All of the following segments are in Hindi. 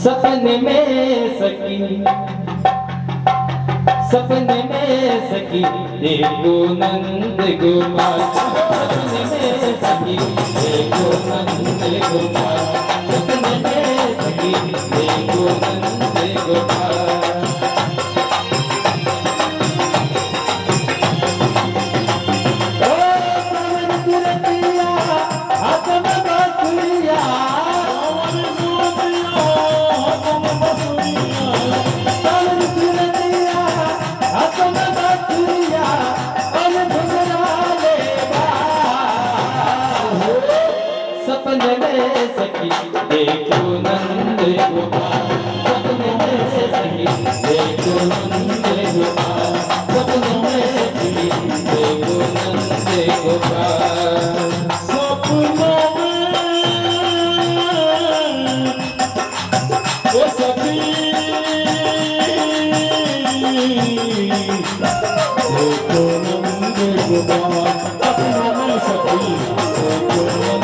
सपने में सखी, सपने में सखी देखो नंद गोपाल, सपने में सखी देखो नंद गोपाल, सपने में सखी देखो नंद गोपाल। सपने में सखी देखो नंद गोपाल, सपने में सखी देखो नंद गोपाल, सपने में सखी देखो नंद गोपाल। सपनों में ओ सखी देखो नंद गोपाल, सपनों में सखी देखो नंद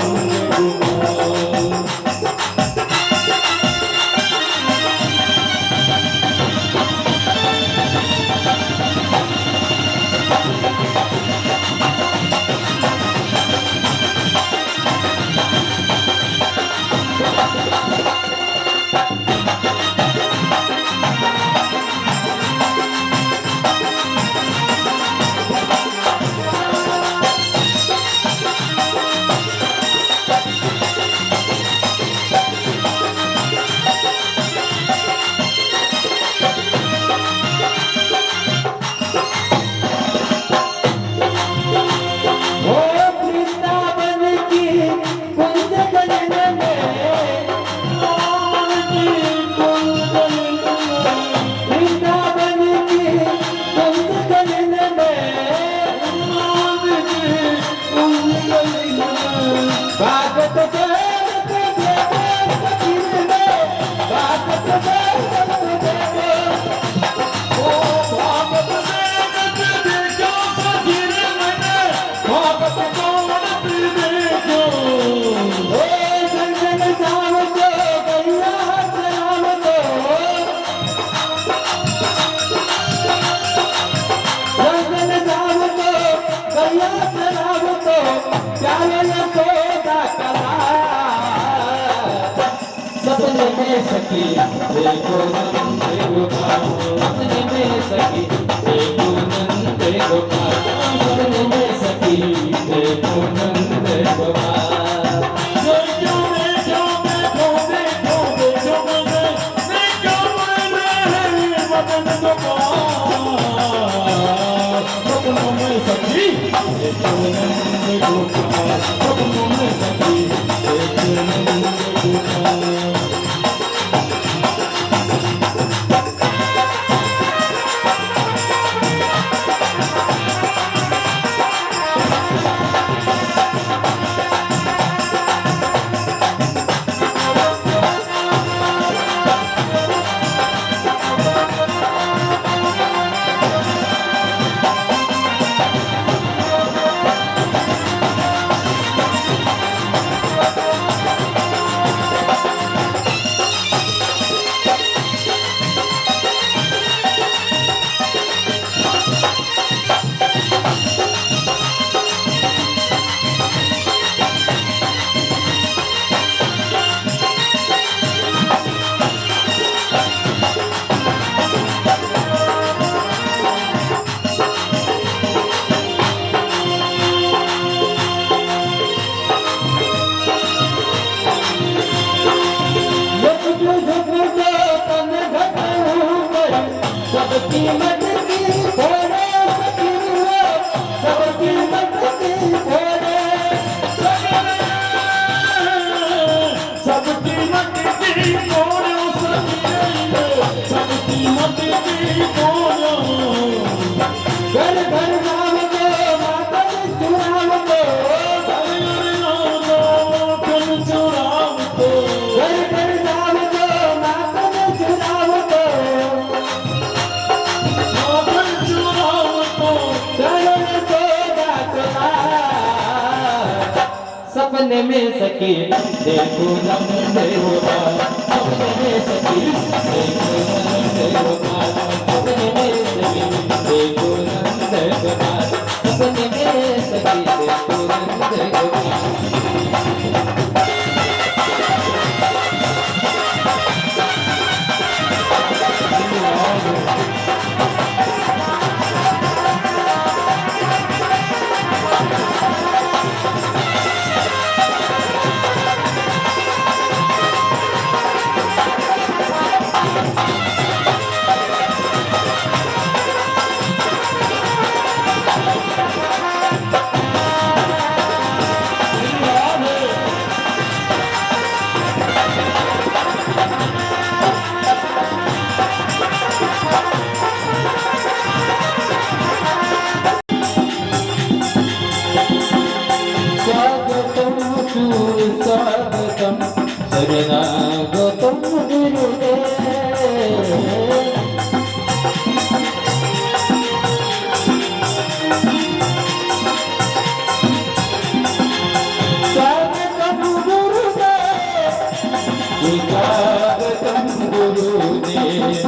सपने में सखी देखो नंद गोपाल, सपने में सखी देखो नंद गोपाल, सपने में सखी देखो नंद गोपाल। देखो देखो देखो देखो देखो मदन गोपाल, सपनों में सखी देखो नंद गोपाल, सपनों में सखी देखो नंद गोपाल। सपने में सखी देखो नंद गोपाल। अपने में सखी देखो नंद गोपाल अपने में सखी देखो नंद गोपाल अपने में सखी देखो नंद गोपाल स्वागतम शरणागतम गुरुदेव स्वागतम गुरुदेव स्वागतम गुरुदेव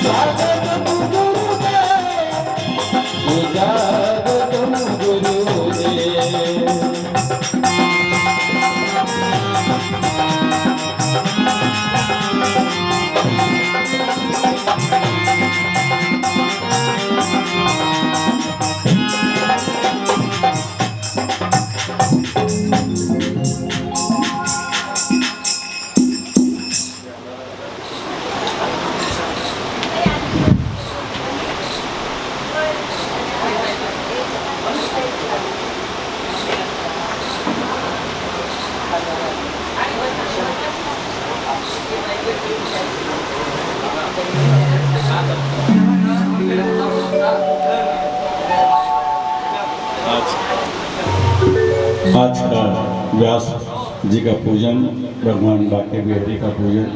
स्वागतम गुरुदेव स्वागतम गुरुदेव आज का व्यास जी का पूजन भगवान बाके बिहारी का पूजन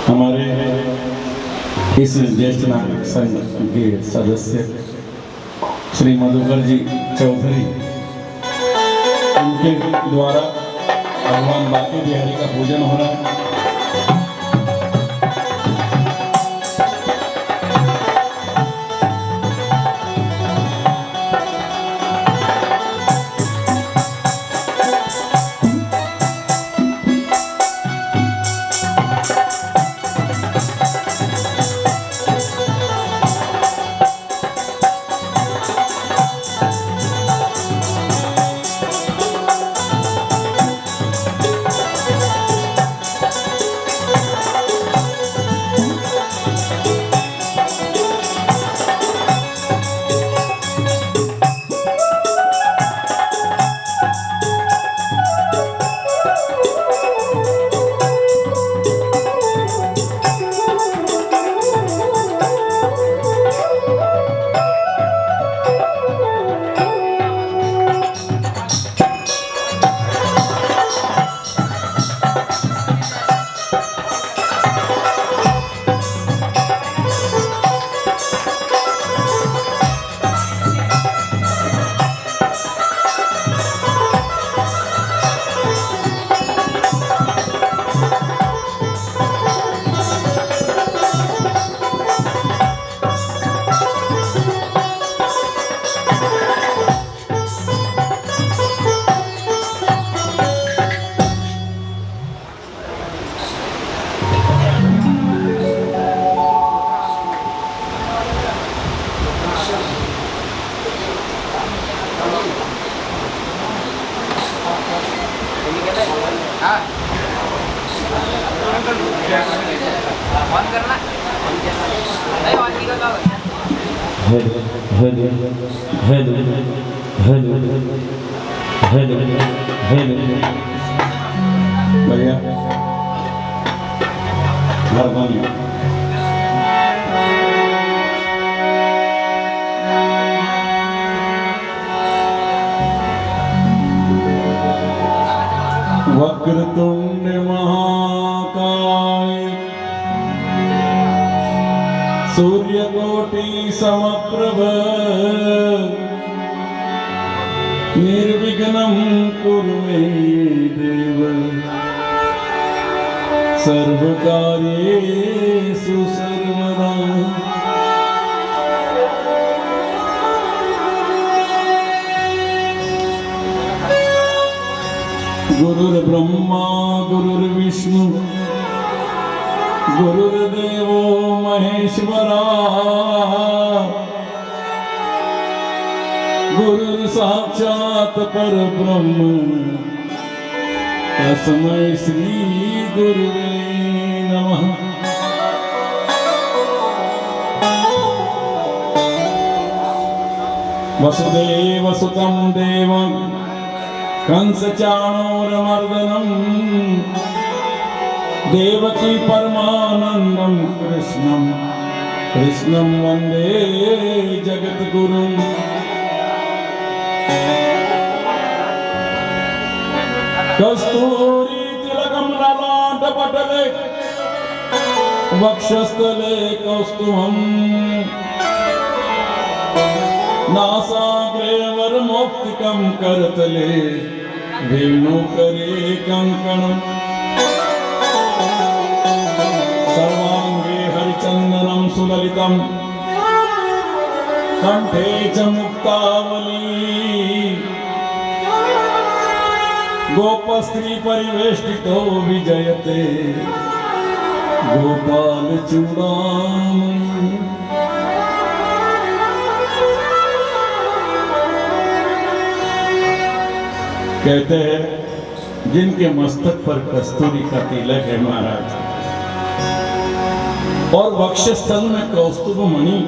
हमारे इस ज्येष्ठ नागरिक संघ के सदस्य श्री मधुकर जी चौधरी उनके द्वारा भगवान बाके बिहारी का पूजन हो रहा है। भैया वक्रतुंड महाकाय सूर्यकोटि समप्रभ निर्विघ्नं कुरु मे देव। सर्वकार्येषु सर्वदा गुरुर्ब्रह्मा गुरुर्विष्णु गुरुर्देवो महेश्वरा गुरुर्साक्षात् परब्रह्म तस्मै श्री गुरुवे नमः। वसुदेवसुतं देवं कंसचाणूरमर्दनम् देवकी परमानन्दं कृष्णं वन्दे जगद्गुरुम्। कस्तूरी तिलकं ललाटपटले वक्षस्थले कौस्तुभम् नासाग्रे वरमौक्तिकं करतले वेणुकरे कङ्कणम् सर्वाङ्गे हरिचन्दनं सुललितं कण्ठे च मुक्तावली गोपस्त्री परिवेष्टितो विजयते गोपाल चूड़ामणि। कहते हैं जिनके मस्तक पर कस्तूरी का तिलक है महाराज और वक्षस्थल में कौस्तुभ मणि,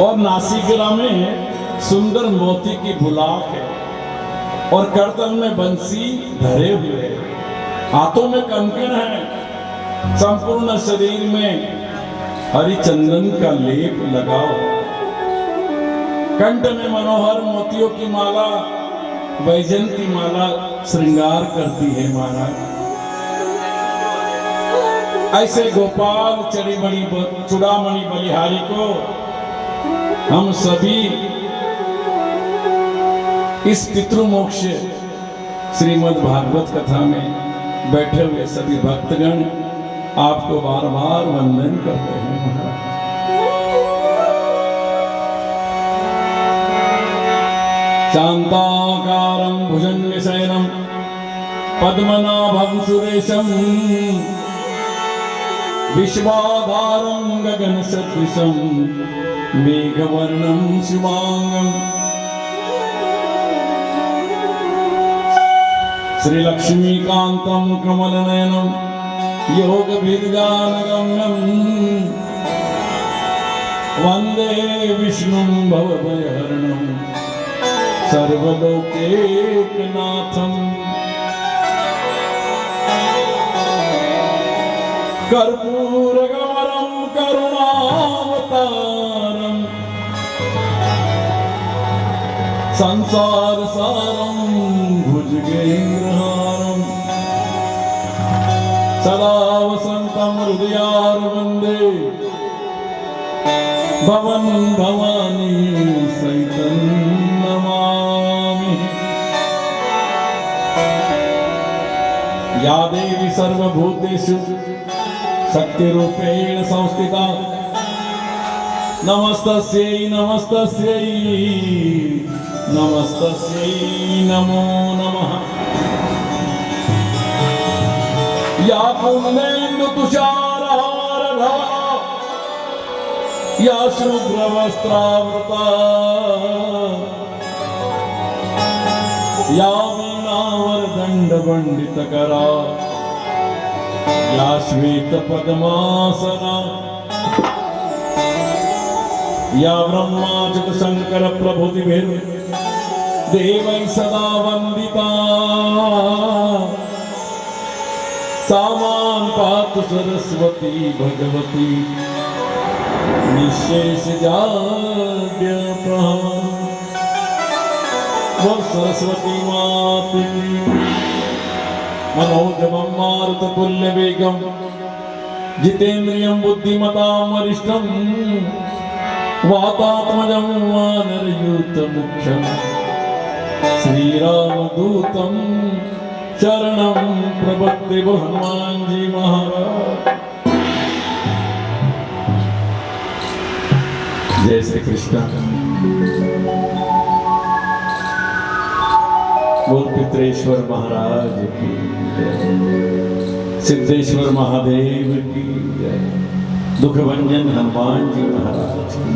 और नासिका में सुंदर मोती की बुलाक है और करतल में बंसी धरे हुए है, हाथों में कंकण है, संपूर्ण शरीर में हरिचंदन का लेप लगाओ, कंठ में मनोहर मोतियों की माला वैजंती माला श्रृंगार करती है महाराज। ऐसे गोपाल चूड़ामणि बलिहारी को हम सभी इस पितृमोक्ष श्रीमद् भागवत कथा में बैठे हुए सभी भक्तगण आपको बार बार वंदन करते हैं महाराज। शांताकारं भुजंगशयनं पद्मनाभं सुरेशं विश्वाधारं गगनसदृशं मेघवर्णं शुभांगं श्रीलक्ष्मीकान्तं कमलनयनं योगभिर्गानगम्यं वन्दे विष्णुं भवभयहरणं सर्वलोकैकनाथम्। कर्पूरगमनं करुणावतारम् संसारसारं भुजगेन्द्रहारं सदा वसन्तं हृदयारविन्दे भवन् भवानी सहितं नमामि। या देवी सर्वभूतेषु शक्तिरूपेण संस्थिता नमस्तस्यै नमस्तस्यै नमस्तस्यै नमो नमः। या कुन्देन्दुतुषारहारधरा या शुभ्रवस्त्रावृता या वीणावरदण्डमण्डितकरा या श्वेतपद्मासना या ब्रह्माच्युत शंकर प्रभृतिभिर्देवैः सदा वन्दिता सा मां पातु सरस्वती भगवती निःशेषजाड्यपहा। वो सरस्वती मातु मनोजवं मारुततुल्यवेगं जितेन्द्रियं बुद्धिमतां वरिष्ठं वातात्मजं वानरयूतमुख्यं श्रीरामदूतं शरणं प्रपद्ये। हनुमान जी महाराज। जय श्री कृष्ण। बोल पितरेश्वर महाराज की जय, सिद्धेश्वर महादेव की जय, दुखभंजन हनुमान जी महाराज की।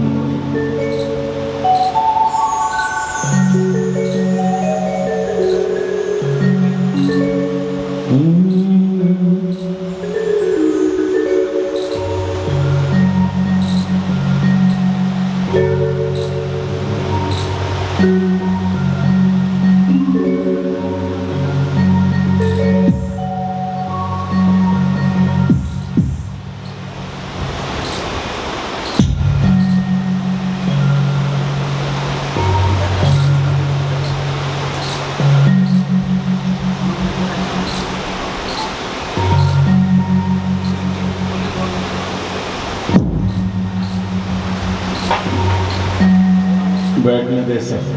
बैठने दे सकते।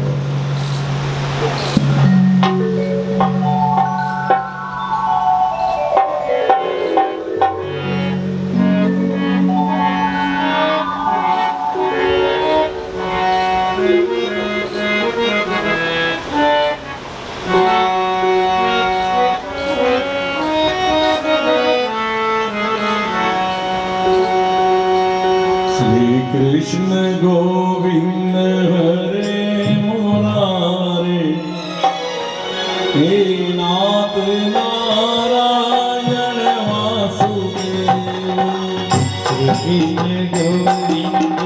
श्री कृष्ण गोविंद हरे मुरारे, हे नाथ नारायण वासुदेव। श्री कृष्ण गोविंद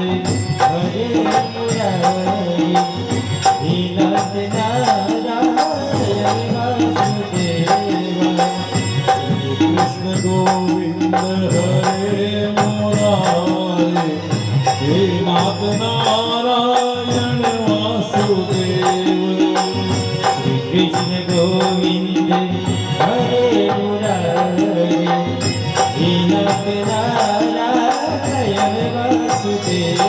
हरे मुरारी, हे नाथ नारायण वासुदेव। श्री कृष्ण गोविंद हरे मुरारे, हे नाथ नारायण वासुदेव। श्री कृष्ण गोविंद हरे मुरारी, हे नाथ नारायण वासुदेव।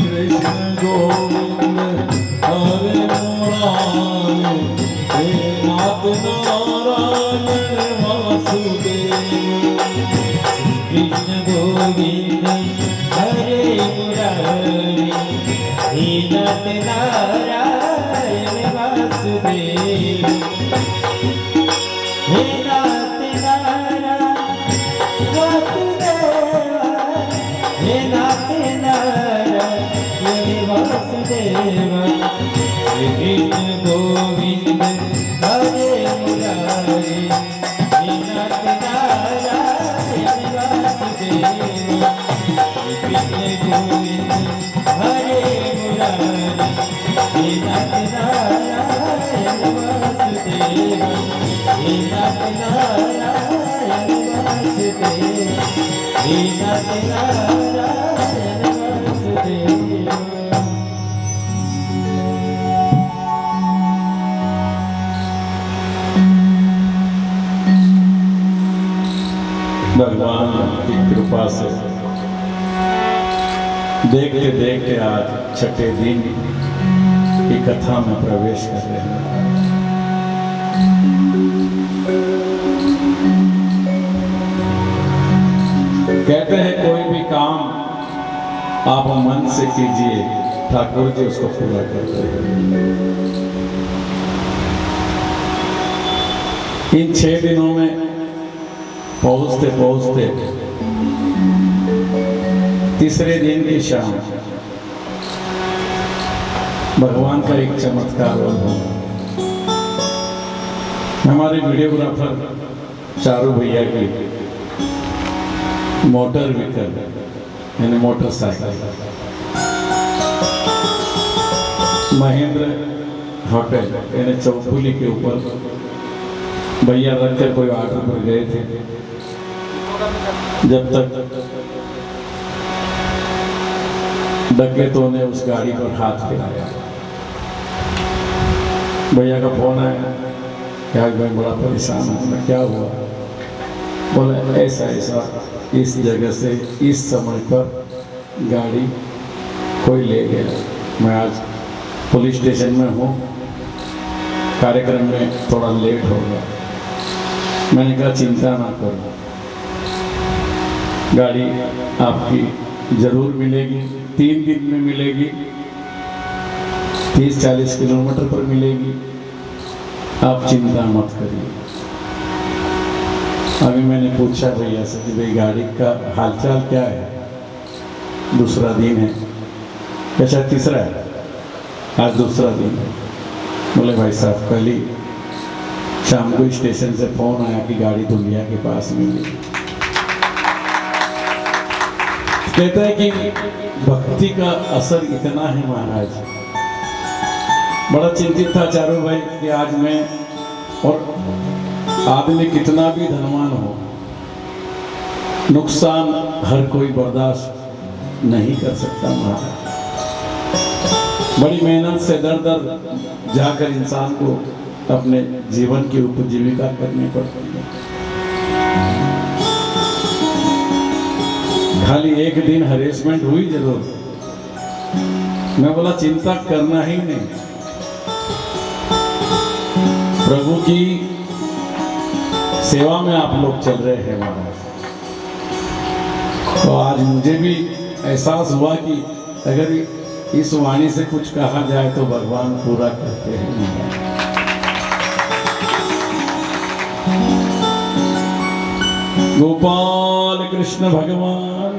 कृष्ण गोविंद हरे मुरारे, हे नाथ नारायण वासुदेव। कृष्ण गोविंद हरे मुरारी, हे नाथ नारायण वासुदेव। हे नाथ नारायण वासुदेव, हे नाथ नारायण वासुदेव। श्री कृष्ण गोविंद हरे मुरारी, हे नाथ नारायण वासुदेव। श्री कृष्ण गोविंद हरे मुरारी, हे नाथ नारायण वासुदेव। हे नाथ नारायण वासुदेव, हे नाथ नारायण वासुदेव। भगवान की कृपा से देखते देखते आज छठे दिन की कथा में प्रवेश कर रहे हैं। कहते हैं कोई भी काम आप मन से कीजिए, ठाकुर जी उसको पूरा करते हैं। इन 6 दिनों में पहुंचते पहुंचते तीसरे दिन की शाम भगवान का एक चमत्कार हुआ। हमारे वीडियोग्राफर चारू भैया की मोटर व्हीकल यानी मोटरसाइकिल, महेंद्र होटल यानी चौपुली के ऊपर भैया रखकर कोई ऑर्डर पर गए थे। जब तक डकैतों ने उस गाड़ी पर हाथ फिराया, भैया का फोन आया कि आज मैं बड़ा परेशान हूँ। क्या हुआ? बोले ऐसा ऐसा इस जगह से इस समय पर गाड़ी कोई ले गया। मैं आज पुलिस स्टेशन में हूँ, कार्यक्रम में थोड़ा लेट हो गया। मैंने कहा चिंता ना करो, गाड़ी आपकी जरूर मिलेगी, 3 दिन में मिलेगी, 30-40 किलोमीटर पर मिलेगी, आप चिंता मत करिए। अभी मैंने पूछा भैया से कि भाई गाड़ी का हालचाल क्या है, दूसरा दिन है, अच्छा तीसरा है, आज दूसरा दिन है। बोले भाई साहब कल ही शाम को स्टेशन से फोन आया कि गाड़ी दुनिया के पास मिली। कहता है कि भक्ति का असर इतना है महाराज। बड़ा चिंतित था चारों भाई कि आज मैं, और आदमी कितना भी धनवान हो, नुकसान हर कोई बर्दाश्त नहीं कर सकता महाराज। बड़ी मेहनत से दर दर जाकर इंसान को अपने जीवन की उपजीविका करनी पड़ती है। खाली एक दिन हरेसमेंट हुई जरूर, मैं बोला चिंता करना ही नहीं, प्रभु की सेवा में आप लोग चल रहे हैं महाराज। तो आज मुझे भी एहसास हुआ कि अगर इस वाणी से कुछ कहा जाए तो भगवान पूरा करते हैं महाराज। गोपाल कृष्ण भगवान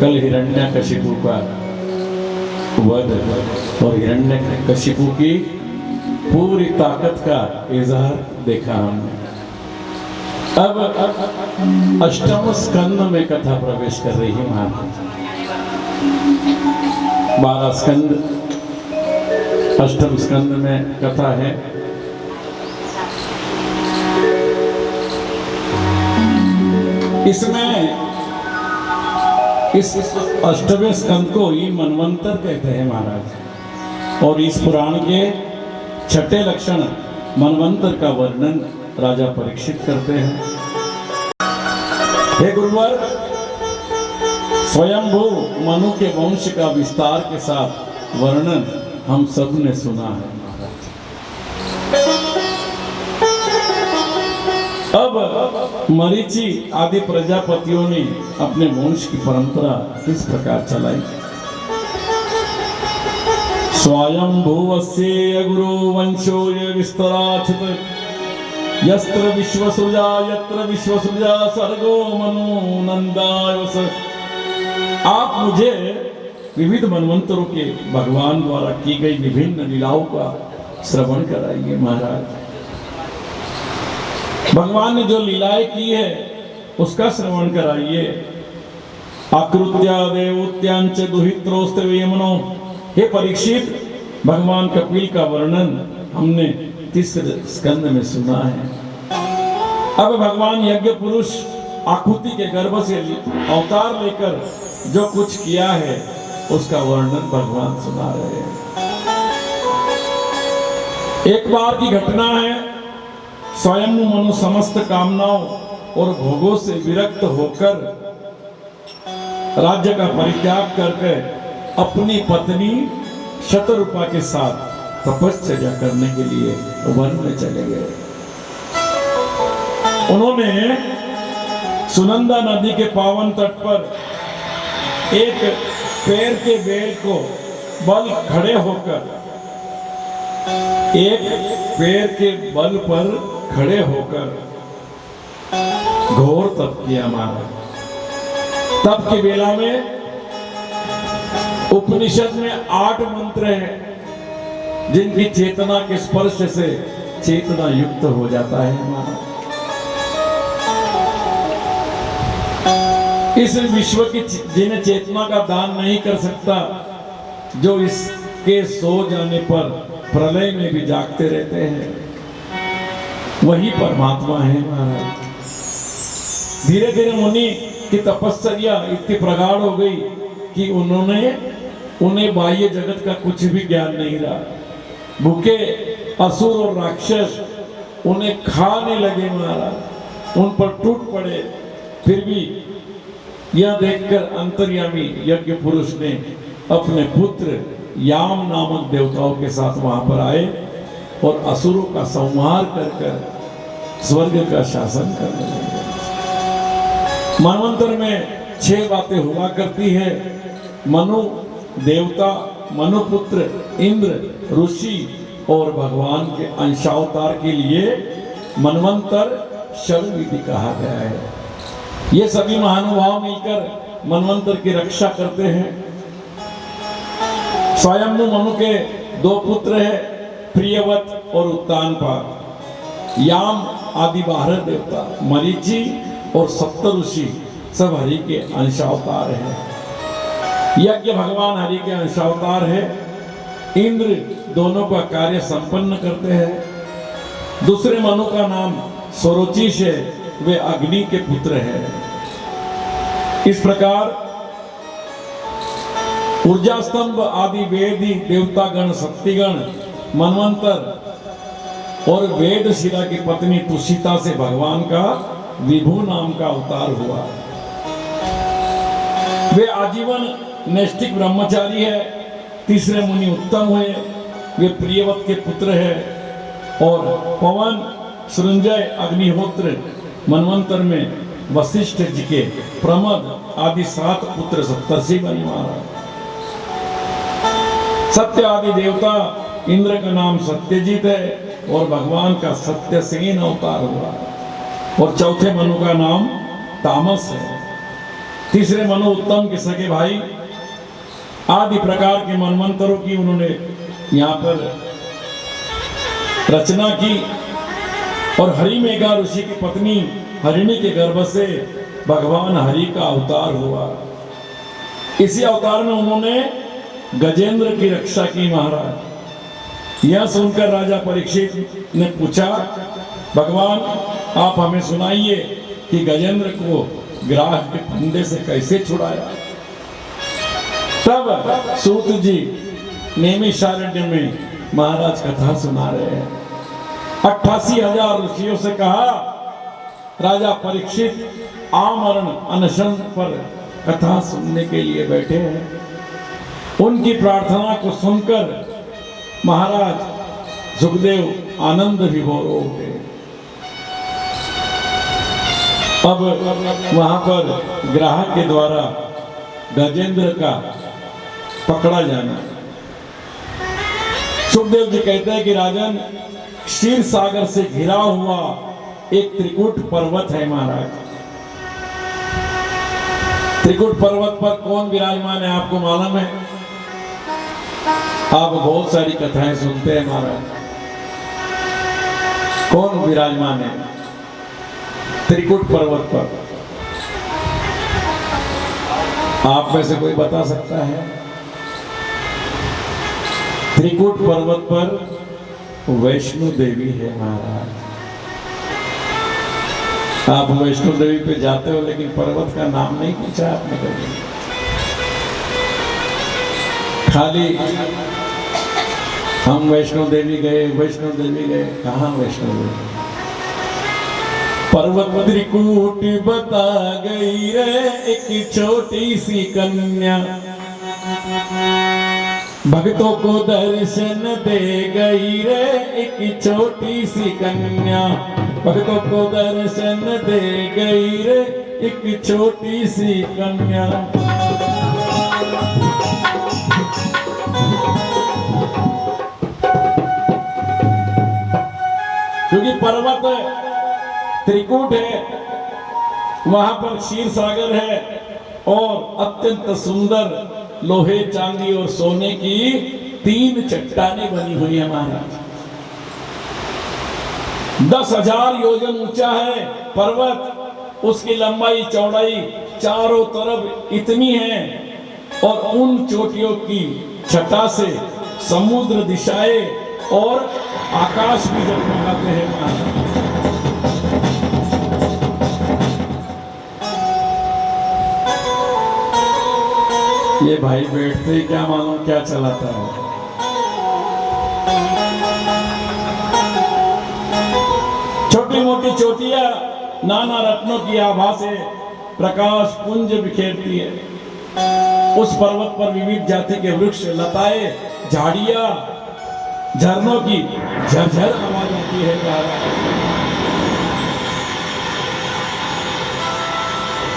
कल हिरण्यकशिपु का वध और हिरण्यकशिपु की पूरी ताकत का इजहार देखा हमने। अब अष्टम स्कंद में कथा प्रवेश कर रही है महाराज। 12 स्कंद, अष्टम स्कंद में कथा है। इसमें इस अष्टवें स्कंद को ही मनवंतर कहते हैं महाराज, और इस पुराण के 6ठे लक्षण मनवंतर का वर्णन राजा परीक्षित करते हैं। हे गुरुवर, स्वयंभू मनु के वंश का विस्तार के साथ वर्णन हम सब ने सुना है महाराज। अब मरीचि आदि प्रजापतियों ने अपने वंश की परंपरा किस प्रकार चलाई। स्वयंभुवस्य गुरु वंशो ये विस्तराचित यत्र विश्वसृजा यत्र विश्वसृजा सर्गो मनु नंदायस। आप मुझे विविध मनवंतरों के भगवान द्वारा की गई विभिन्न लीलाओं का श्रवण कराइए महाराज। भगवान ने जो लीलाएं की है उसका श्रवण कराइए। आकृत्या देवत्यांच दुहित्रोस्ते यमनो। हे परीक्षित, भगवान कपिल का वर्णन हमने तीसरे स्कंद में सुना है। अब भगवान यज्ञ पुरुष आकृति के गर्भ से अवतार लेकर जो कुछ किया है उसका वर्णन भगवान सुना रहे हैं। एक बार की घटना है, स्वयं मनु समस्त कामनाओं और भोगों से विरक्त होकर राज्य का परित्याग करके अपनी पत्नी शतरूपा के साथ तपस्या करने के लिए वन में चले गए। उन्होंने सुनंदा नदी के पावन तट पर एक पेड़ के बेल को बल खड़े होकर, एक पेड़ के बल पर खड़े होकर घोर तप किया महाराज। तप की बेला में उपनिषद में 8 मंत्र हैं जिनकी चेतना के स्पर्श से चेतना युक्त हो जाता है हमारा। इस विश्व की जिन्हें चेतना का दान नहीं कर सकता, जो इसके सो जाने पर प्रलय में भी जागते रहते हैं, वही परमात्मा है महाराज। धीरे धीरे मुनि की तपस्या इतनी प्रगाढ़ हो गई कि उन्हें बाह्य जगत का कुछ भी ज्ञान नहीं रहा। भूखे असुर और राक्षस उन्हें खाने लगे महाराज, उन पर टूट पड़े। फिर भी यह देखकर अंतर्यामी यज्ञ पुरुष ने अपने पुत्र याम नामक देवताओं के साथ वहां पर आए और असुरों का संहार कर स्वर्ग का शासन करने लगे। मनवंतर में 6 बातें हुआ करती है। मनु देवता, मनुपुत्र, इंद्र, ऋषि और भगवान के अंशावतार के लिए मनवंतर शरण विधि कहा गया है। ये सभी महानुभाव मिलकर मनवंतर की रक्षा करते हैं। स्वयंभू मनु के 2 पुत्र हैं, प्रियवत और उत्तानपाद। याम आदि 12 देवता, मरीचि और 7 ऋषि सब हरि के अंशावतार हैं। यज्ञ भगवान हरि के अंशावतार है। इंद्र दोनों का कार्य संपन्न करते हैं। दूसरे मनु का नाम स्वरोचिष है, वे अग्नि के पुत्र हैं। इस प्रकार ऊर्जा स्तंभ आदि वेदी देवतागण, शक्तिगण, मनवंतर और वेदशिला की पत्नी तुषिता से भगवान का विभु नाम का अवतार हुआ। वे आजीवन नैष्ठिक ब्रह्मचारी है। तीसरे मुनि उत्तम हुए, वे प्रियवत के पुत्र हैं। और पवन, सृंजय, अग्निहोत्र मनवंतर में वशिष्ठ जी के प्रमद आदि 7 पुत्र सप्तर्षि बने महाराज। सत्य आदि देवता, इंद्र का नाम सत्यजीत है और भगवान का सत्यसेन अवतार हुआ। और चौथे मनु का नाम तामस है। तीसरे मनु उत्तम के सगे भाई। आदि प्रकार के मनवंतरों की उन्होंने यहाँ पर रचना की। और हरिमेघा ऋषि की पत्नी हरिणी के गर्भ से भगवान हरि का अवतार हुआ। इसी अवतार में उन्होंने गजेंद्र की रक्षा की महाराज। यह सुनकर राजा परीक्षित ने पूछा, भगवान आप हमें सुनाइए कि गजेंद्र को ग्राह के फंदे से कैसे छुड़ाया। तब सूत जी नैमिषारण्य में महाराज कथा सुना रहे हैं। 88,000 ऋषियों से कहा, राजा परीक्षित आमरण अनशन पर कथा सुनने के लिए बैठे हैं। उनकी प्रार्थना को सुनकर महाराज सुखदेव आनंद विभोर हो गए। अब वहां पर ग्राहक के द्वारा गजेंद्र का पकड़ा जाना। सुखदेव जी कहते हैं कि राजन, क्षीर सागर से घिरा हुआ एक त्रिकुट पर्वत है महाराज। त्रिकुट पर्वत पर कौन विराजमान है आपको मालूम है? आप बहुत सारी कथाएं सुनते हैं महाराज। कौन विराजमान है त्रिकुट पर्वत पर? आप में से कोई बता सकता है? त्रिकुट पर्वत पर वैष्णो देवी है महाराज। आप वैष्णो देवी पे जाते हो लेकिन पर्वत का नाम नहीं पूछा आपने कभी। खाली हम वैष्णो देवी गए, वैष्णो देवी गए। कहाँ वैष्णो देवी? पर्वत त्रिकूट बता गई रे एक छोटी सी कन्या, भक्तों को दर्शन दे गई रे एक छोटी सी कन्या, भक्तों को दर्शन दे गई रे एक छोटी सी कन्या। क्योंकि पर्वत त्रिकूट है, वहां पर क्षीर सागर है और अत्यंत सुंदर लोहे, चांदी और सोने की 3 चट्टानें बनी हुई है महाराज। 10,000 योजन ऊंचा है पर्वत, उसकी लंबाई चौड़ाई चारों तरफ इतनी है, और उन चोटियों की छटा से समुद्र दिशाएं और आकाश भी जगमगाते हैं महाराज। ये भाई बैठते क्या मालूम क्या चलाता है। छोटी मोटी चोटियां नाना रत्नों की आभा से प्रकाश पुंज बिखेरती है। उस पर्वत पर विविध जाति के वृक्ष, लताएं, झाड़ियां, झरनों की झरझर आवाज आती है।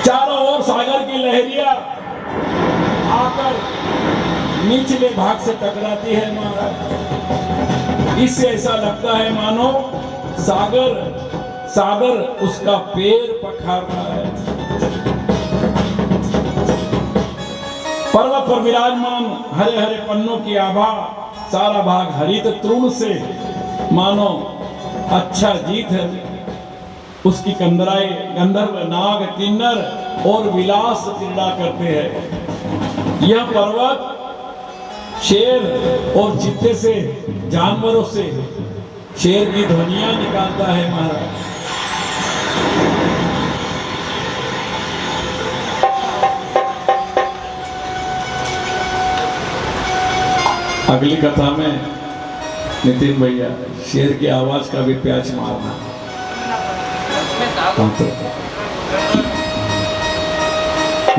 चारों ओर सागर की लहरियां आकर निचले भाग से टकराती है महाराज। इससे ऐसा लगता है मानो सागर उसका पैर पखार रहा है। पर्वत पर विराजमान हरे हरे पन्नों की आभा, सारा भाग हरित तृण से मानो अच्छा जीत है। उसकी कंदराए गंधर्व, नाग, किन्नर और विलास क्रीड़ा करते हैं। यह पर्वत शेर और चित्ते से, जानवरों से शेर की ध्वनियां निकालता है महाराज। अगली कथा में नितिन भैया शेर की आवाज का भी प्याच मारना।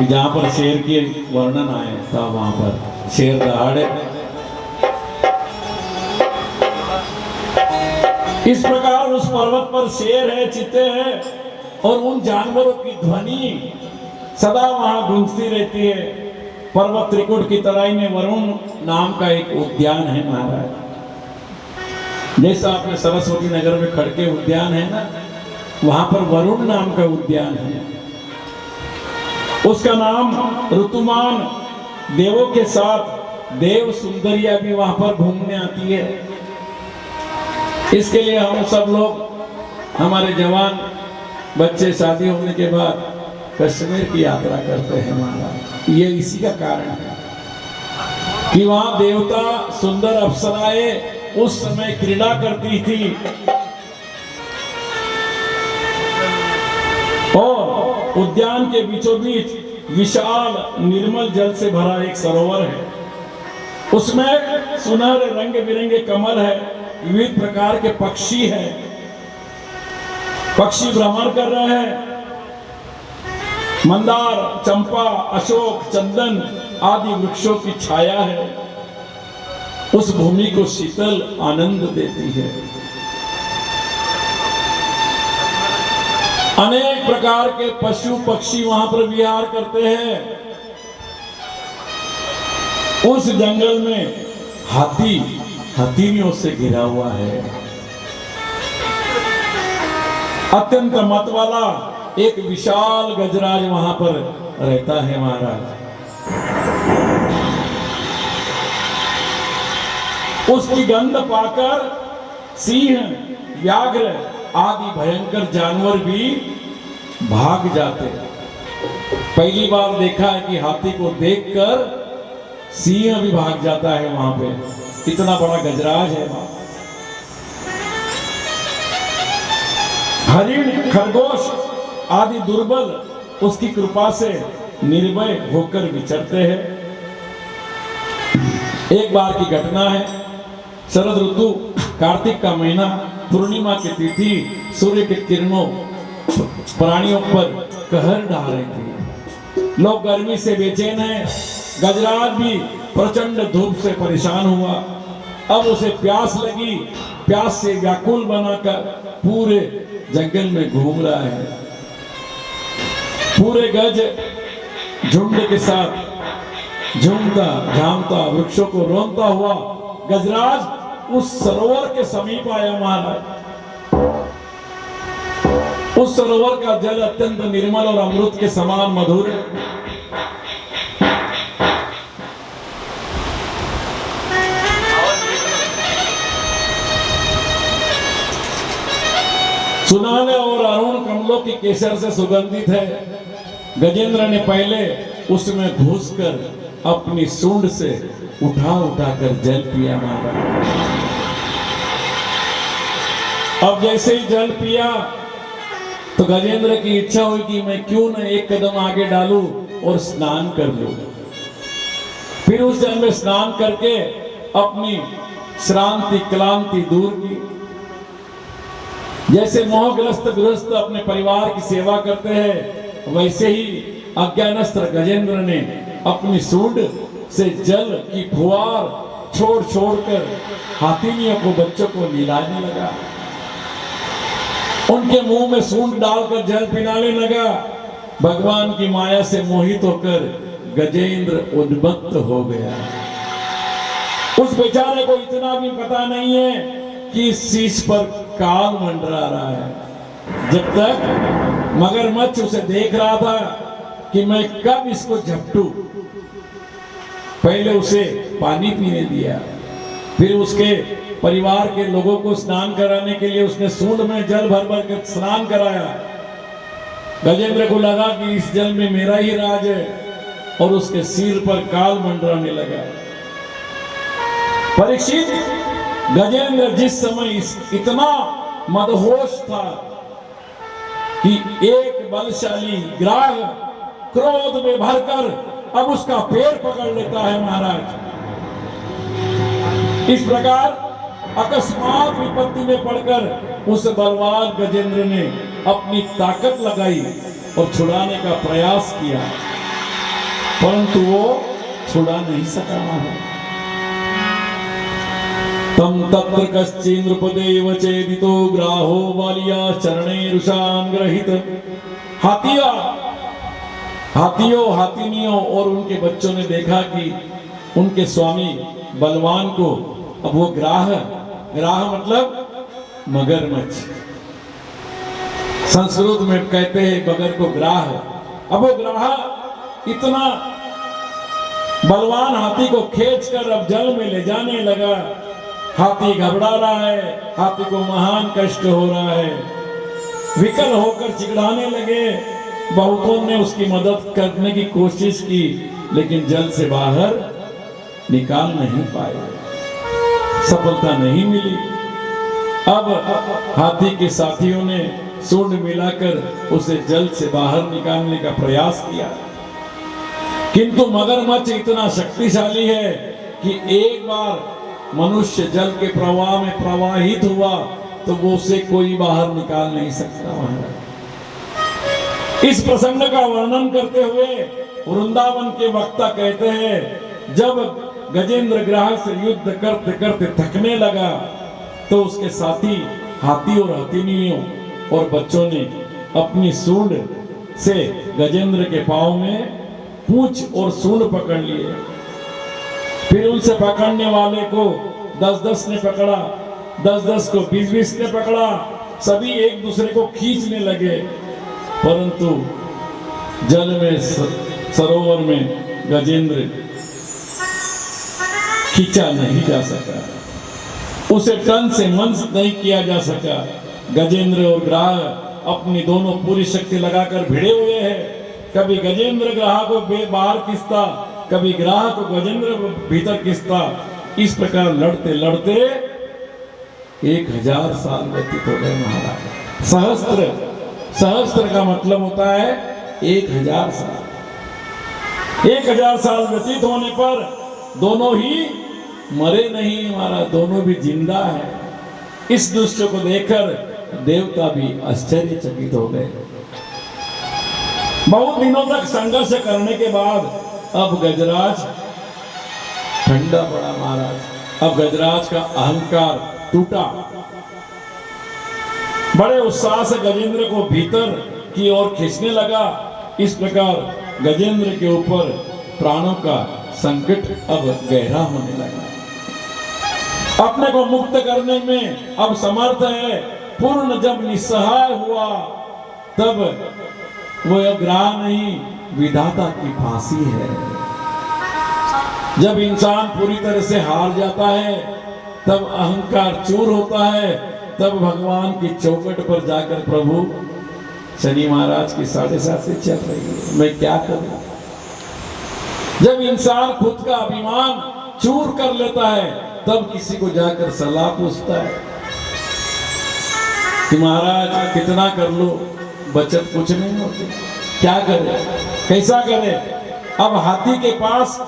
जहां पर शेर की वर्णन आए था वहां पर शेर दहाड़े। इस प्रकार उस पर्वत पर शेर है, चित्ते हैं, और उन जानवरों की ध्वनि सदा वहां गूंजती रहती है। पर्वत त्रिकुट की तराई में वरुण नाम का एक उद्यान है महाराज। जैसा आपने सरस्वती नगर में खड़के उद्यान है ना, वहां पर वरुण नाम का उद्यान है। उसका नाम ऋतुमान देवों के साथ देव सुंदरिया भी वहां पर घूमने आती है। इसके लिए हम सब लोग, हमारे जवान बच्चे शादी होने के बाद कश्मीर की यात्रा करते हैं महाराज। ये इसी का कारण है कि वहां देवता सुंदर अप्सराएं उस समय क्रीड़ा करती थी, और उद्यान के बीचों बीच विशाल निर्मल जल से भरा एक सरोवर है। उसमें सुनहरे रंग बिरंगे कमल है, विविध प्रकार के पक्षी हैं, पक्षी भ्रमण कर रहे हैं। मंदार, चंपा, अशोक, चंदन आदि वृक्षों की छाया है, उस भूमि को शीतल आनंद देती है। अनेक प्रकार के पशु पक्षी वहां पर विहार करते हैं। उस जंगल में हथीनियों से घिरा हुआ है। अत्यंत मत वाला एक विशाल गजराज वहां पर रहता है महाराज। उसकी गंध पाकर सिंह, व्याघ्र आदि भयंकर जानवर भी भाग जाते हैं। पहली बार देखा है कि हाथी को देखकर सिंह भी भाग जाता है वहां पे, इतना बड़ा गजराज है वहां। हरिण, खरगोश आदि दुर्बल उसकी कृपा से निर्भय होकर विचरते हैं। एक बार की घटना है, शरद ऋतु, कार्तिक का महीना, पूर्णिमा की तिथि, सूर्य के किरणों प्राणियों पर कहर डाल रही थी। लोग गर्मी से बेचैन हैं। गजराज भी प्रचंड धूप से परेशान हुआ। अब उसे प्यास लगी, प्यास से व्याकुल बनाकर पूरे जंगल में घूम रहा है। पूरे गज झुंड के साथ झूमता झामता वृक्षों को रोनता हुआ गजराज उस सरोवर के समीप आया महाराज। उस सरोवर का जल अत्यंत निर्मल और अमृत के समान मधुर है। कोमल और अरुण कमलों की केसर से सुगंधित है। गजेंद्र ने पहले उसमें घुसकर अपनी सूंड से उठा उठाकर जल पिया महाराज। अब जैसे ही जल पिया तो गजेंद्र की इच्छा हुई कि मैं क्यों न एक कदम आगे डालूं और स्नान कर लूं। फिर उस जल में स्नान करके अपनी श्रांति क्लांति दूर की। जैसे मोहग्रस्त गृहस्थ अपने परिवार की सेवा करते हैं, वैसे ही अज्ञानस्थ गजेंद्र ने अपनी सूंड से जल की फुहार छोड़ छोड़कर हाथीनियों को बच्चों को निलाने लगा। उनके मुंह में सूंड डालकर जल पिलाने लगा। भगवान की माया से मोहित होकर गजेंद्र उन्मत्त हो गया। उस बेचारे को इतना भी पता नहीं है कि शीश पर काल मंडरा रहा है। जब तक मगरमच्छ उसे देख रहा था कि मैं कब इसको झपटू, पहले उसे पानी पीने दिया, फिर उसके परिवार के लोगों को स्नान कराने के लिए उसने सूंड में जल भर भर कर स्नान कराया। गजेंद्र को लगा कि इस जल में मेरा ही राज है और उसके सिर पर काल मंडराने लगा। परीक्षित, गजेंद्र जिस समय इतना मदहोश था कि एक बलशाली ग्राह क्रोध में भरकर अब उसका पैर पकड़ लेता है महाराज। इस प्रकार अकस्मात विपत्ति में पड़कर उस बलवान गजेंद्र ने अपनी ताकत लगाई और छुड़ाने का प्रयास किया, परंतु वो छुड़ा नहीं सका महाराज। तम तत्र कश्चिन्नृपदेव चेदितो ग्राहो बालिया चरणे रुषान ग्रहित। हाथियों हाथिनियों और उनके बच्चों ने देखा कि उनके स्वामी बलवान को अब वो ग्राह मतलब मगरमच्छ, संस्कृत में कहते हैं मगर को ग्राह। अब वो ग्राह इतना बलवान हाथी को खींचकर अब जल में ले जाने लगा। हाथी घबरा रहा है, हाथी को महान कष्ट हो रहा है, विकल होकर चिढ़ाने लगे। बहुतों ने उसकी मदद करने की कोशिश की, लेकिन जल से बाहर निकाल नहीं पाए, सफलता नहीं मिली। अब हाथी के साथियों ने सूंड मिलाकर उसे जल से बाहर निकालने का प्रयास किया, किंतु मगरमच्छ इतना शक्तिशाली है कि एक बार मनुष्य जल के प्रवाह में प्रवाहित हुआ तो वो उसे कोई बाहर निकाल नहीं सकता महाराज। इस प्रसंग का वर्णन करते हुए वृंदावन के वक्ता कहते हैं, जब गजेंद्र ग्राह से युद्ध करते करते थकने लगा तो उसके साथी हाथी और हाथिनियों और बच्चों ने अपनी सूंड से गजेंद्र के पांव में पूंछ और सूंड पकड़ लिए। फिर उनसे पकड़ने वाले को 10-10 ने पकड़ा, 10-10 को 20-20 ने पकड़ा। सभी एक दूसरे को खींचने लगे, परंतु जल में सरोवर में गजेंद्र खींचा नहीं जा सका, उसे तन से मन नहीं किया जा सका। गजेंद्र और ग्राह अपनी दोनों पूरी शक्ति लगाकर भिड़े हुए हैं। कभी गजेंद्र ग्राह को बाहर खींचता, कभी ग्राह को गजेंद्र भीतर खींचता। इस प्रकार लड़ते लड़ते 1000 साल व्यतीत हो गए महाराज। सहस्त्र का मतलब होता है 1000 साल। 1000 साल व्यतीत होने पर दोनों ही मरे नहीं महाराज, दोनों भी जिंदा है। इस दृश्य को देखकर देवता भी आश्चर्यचकित हो गए। बहुत दिनों तक संघर्ष करने के बाद अब गजराज ठंडा पड़ा महाराज। अब गजराज का अहंकार टूटा। बड़े उत्साह से गजेंद्र को भीतर की ओर खींचने लगा। इस प्रकार गजेंद्र के ऊपर प्राणों का संकट अब गहरा होने लगा। अपने को मुक्त करने में अब समर्थ है। पूर्ण जब निस्सहाय हुआ तब वो ग्राह नहीं, विधाता की फांसी है। जब इंसान पूरी तरह से हार जाता है तब अहंकार चूर होता है, तब भगवान की चौखट पर जाकर प्रभु शनि महाराज की 7:30 चल रही है, मैं क्या करूं। जब इंसान खुद का अभिमान चूर कर लेता है तब किसी को जाकर सलाह पूछता है कि महाराज कितना कर लो, बचत कुछ नहीं होती, क्या करे, कैसा करे। अब हाथी के पास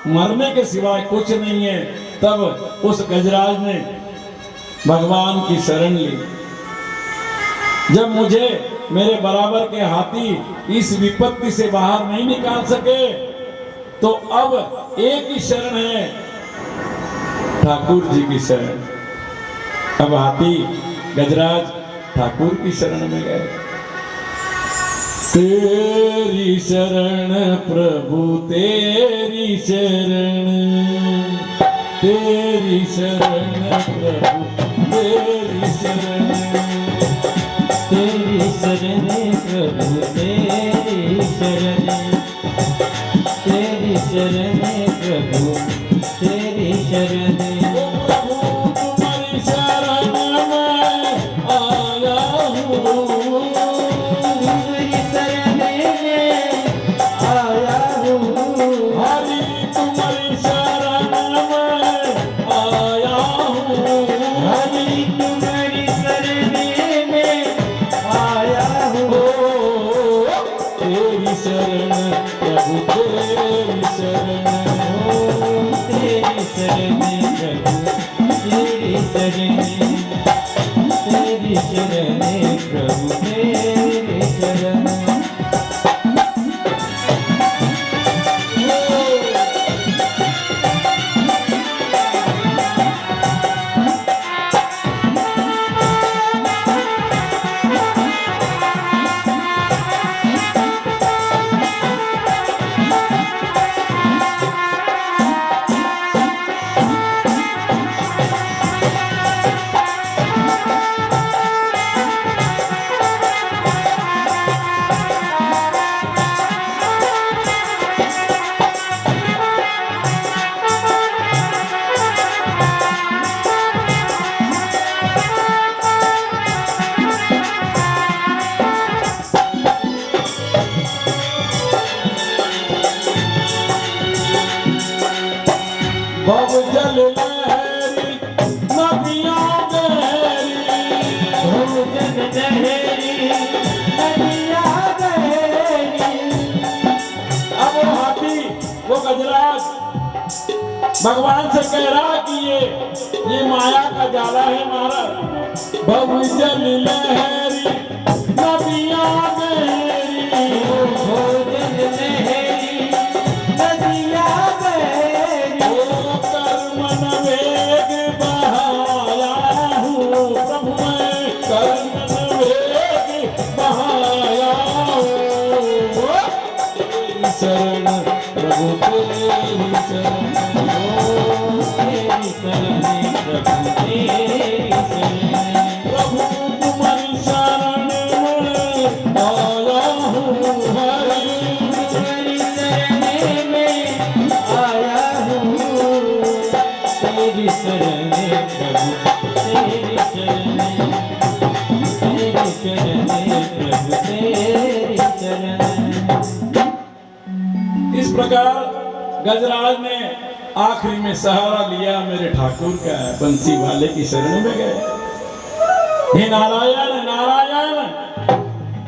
मरने के सिवाय कुछ नहीं है। तब उस गजराज ने भगवान की शरण ली। जब मुझे मेरे बराबर के हाथी इस विपत्ति से बाहर नहीं निकाल सके तो अब एक ही शरण है, ठाकुर जी की शरण। अब हाथी गजराज ठाकुर की शरण में गए। तेरी शरण प्रभु तेरी शरण, तेरी शरण प्रभु तेरी शरण, तेरी शरण प्रभु तेरी शरण, तेरी शरण प्रभु तेरी शरण। ओ प्रभु तुम्हारी शरण में आया हूँ, तुम्हारी शरण में आया हूँ, हरि तुम्हारी शरण में आया हूँ, हरि तुम्हारी शरण में आया हूँ। तेरी शरण प्रभु तेरी शरण, तेरी शरण प्रभु तेरी शरण, तेरी शरण प्रभु तेरी शरण। भव जल लहरी नदियां गहरी, भोजन लहरी नदिया गहरी। अब वो हाथी वो गजराज भगवान से कह रहा कि ये माया का जाला है महाराज। भव जल लहरी नदियां गहरी, भोजन लहरी नदिया गहरी। ओ कर्मन वेग बहाया हूँ प्रभु मैं, कर्मन वेग बहाया हूँ। तेरी शरण प्रभु तेरी शरण, तेरी शरण प्रभु तेरी शरण, प्रभु तुम्हारी शरण में आया हूँ, हरि तुम्हारी शरण में आया हूँ। तेरी शरण प्रभु तेरी शरण, तेरी शरण प्रभु तेरी शरण। इस प्रकार गजराज ने आखिरी में सहारा लिया मेरे ठाकुर का, बंसी वाले की शरण में गए। हे नारायण नारायण,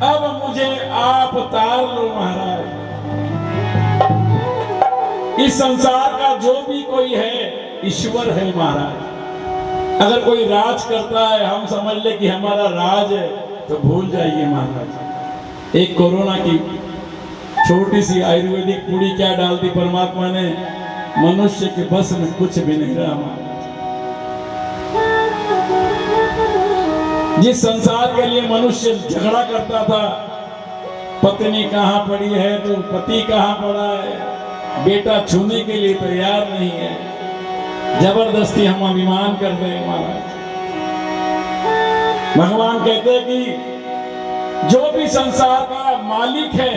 अब मुझे आप तार लो महाराज। इस संसार का जो भी कोई है ईश्वर है महाराज। अगर कोई राज करता है हम समझ ले कि हमारा राज है तो भूल जाइए महाराज। एक कोरोना की छोटी सी आयुर्वेदिक पूड़ी क्या डाल दी परमात्मा ने, मनुष्य के बस में कुछ भी नहीं रहा महाराज। जिस संसार के लिए मनुष्य झगड़ा करता था, पत्नी कहाँ पड़ी है तो पति कहाँ पड़ा है, बेटा छूने के लिए तैयार नहीं है, जबरदस्ती हम अभिमान कर रहे हैं महाराज। भगवान कहते हैं कि जो भी संसार का मालिक है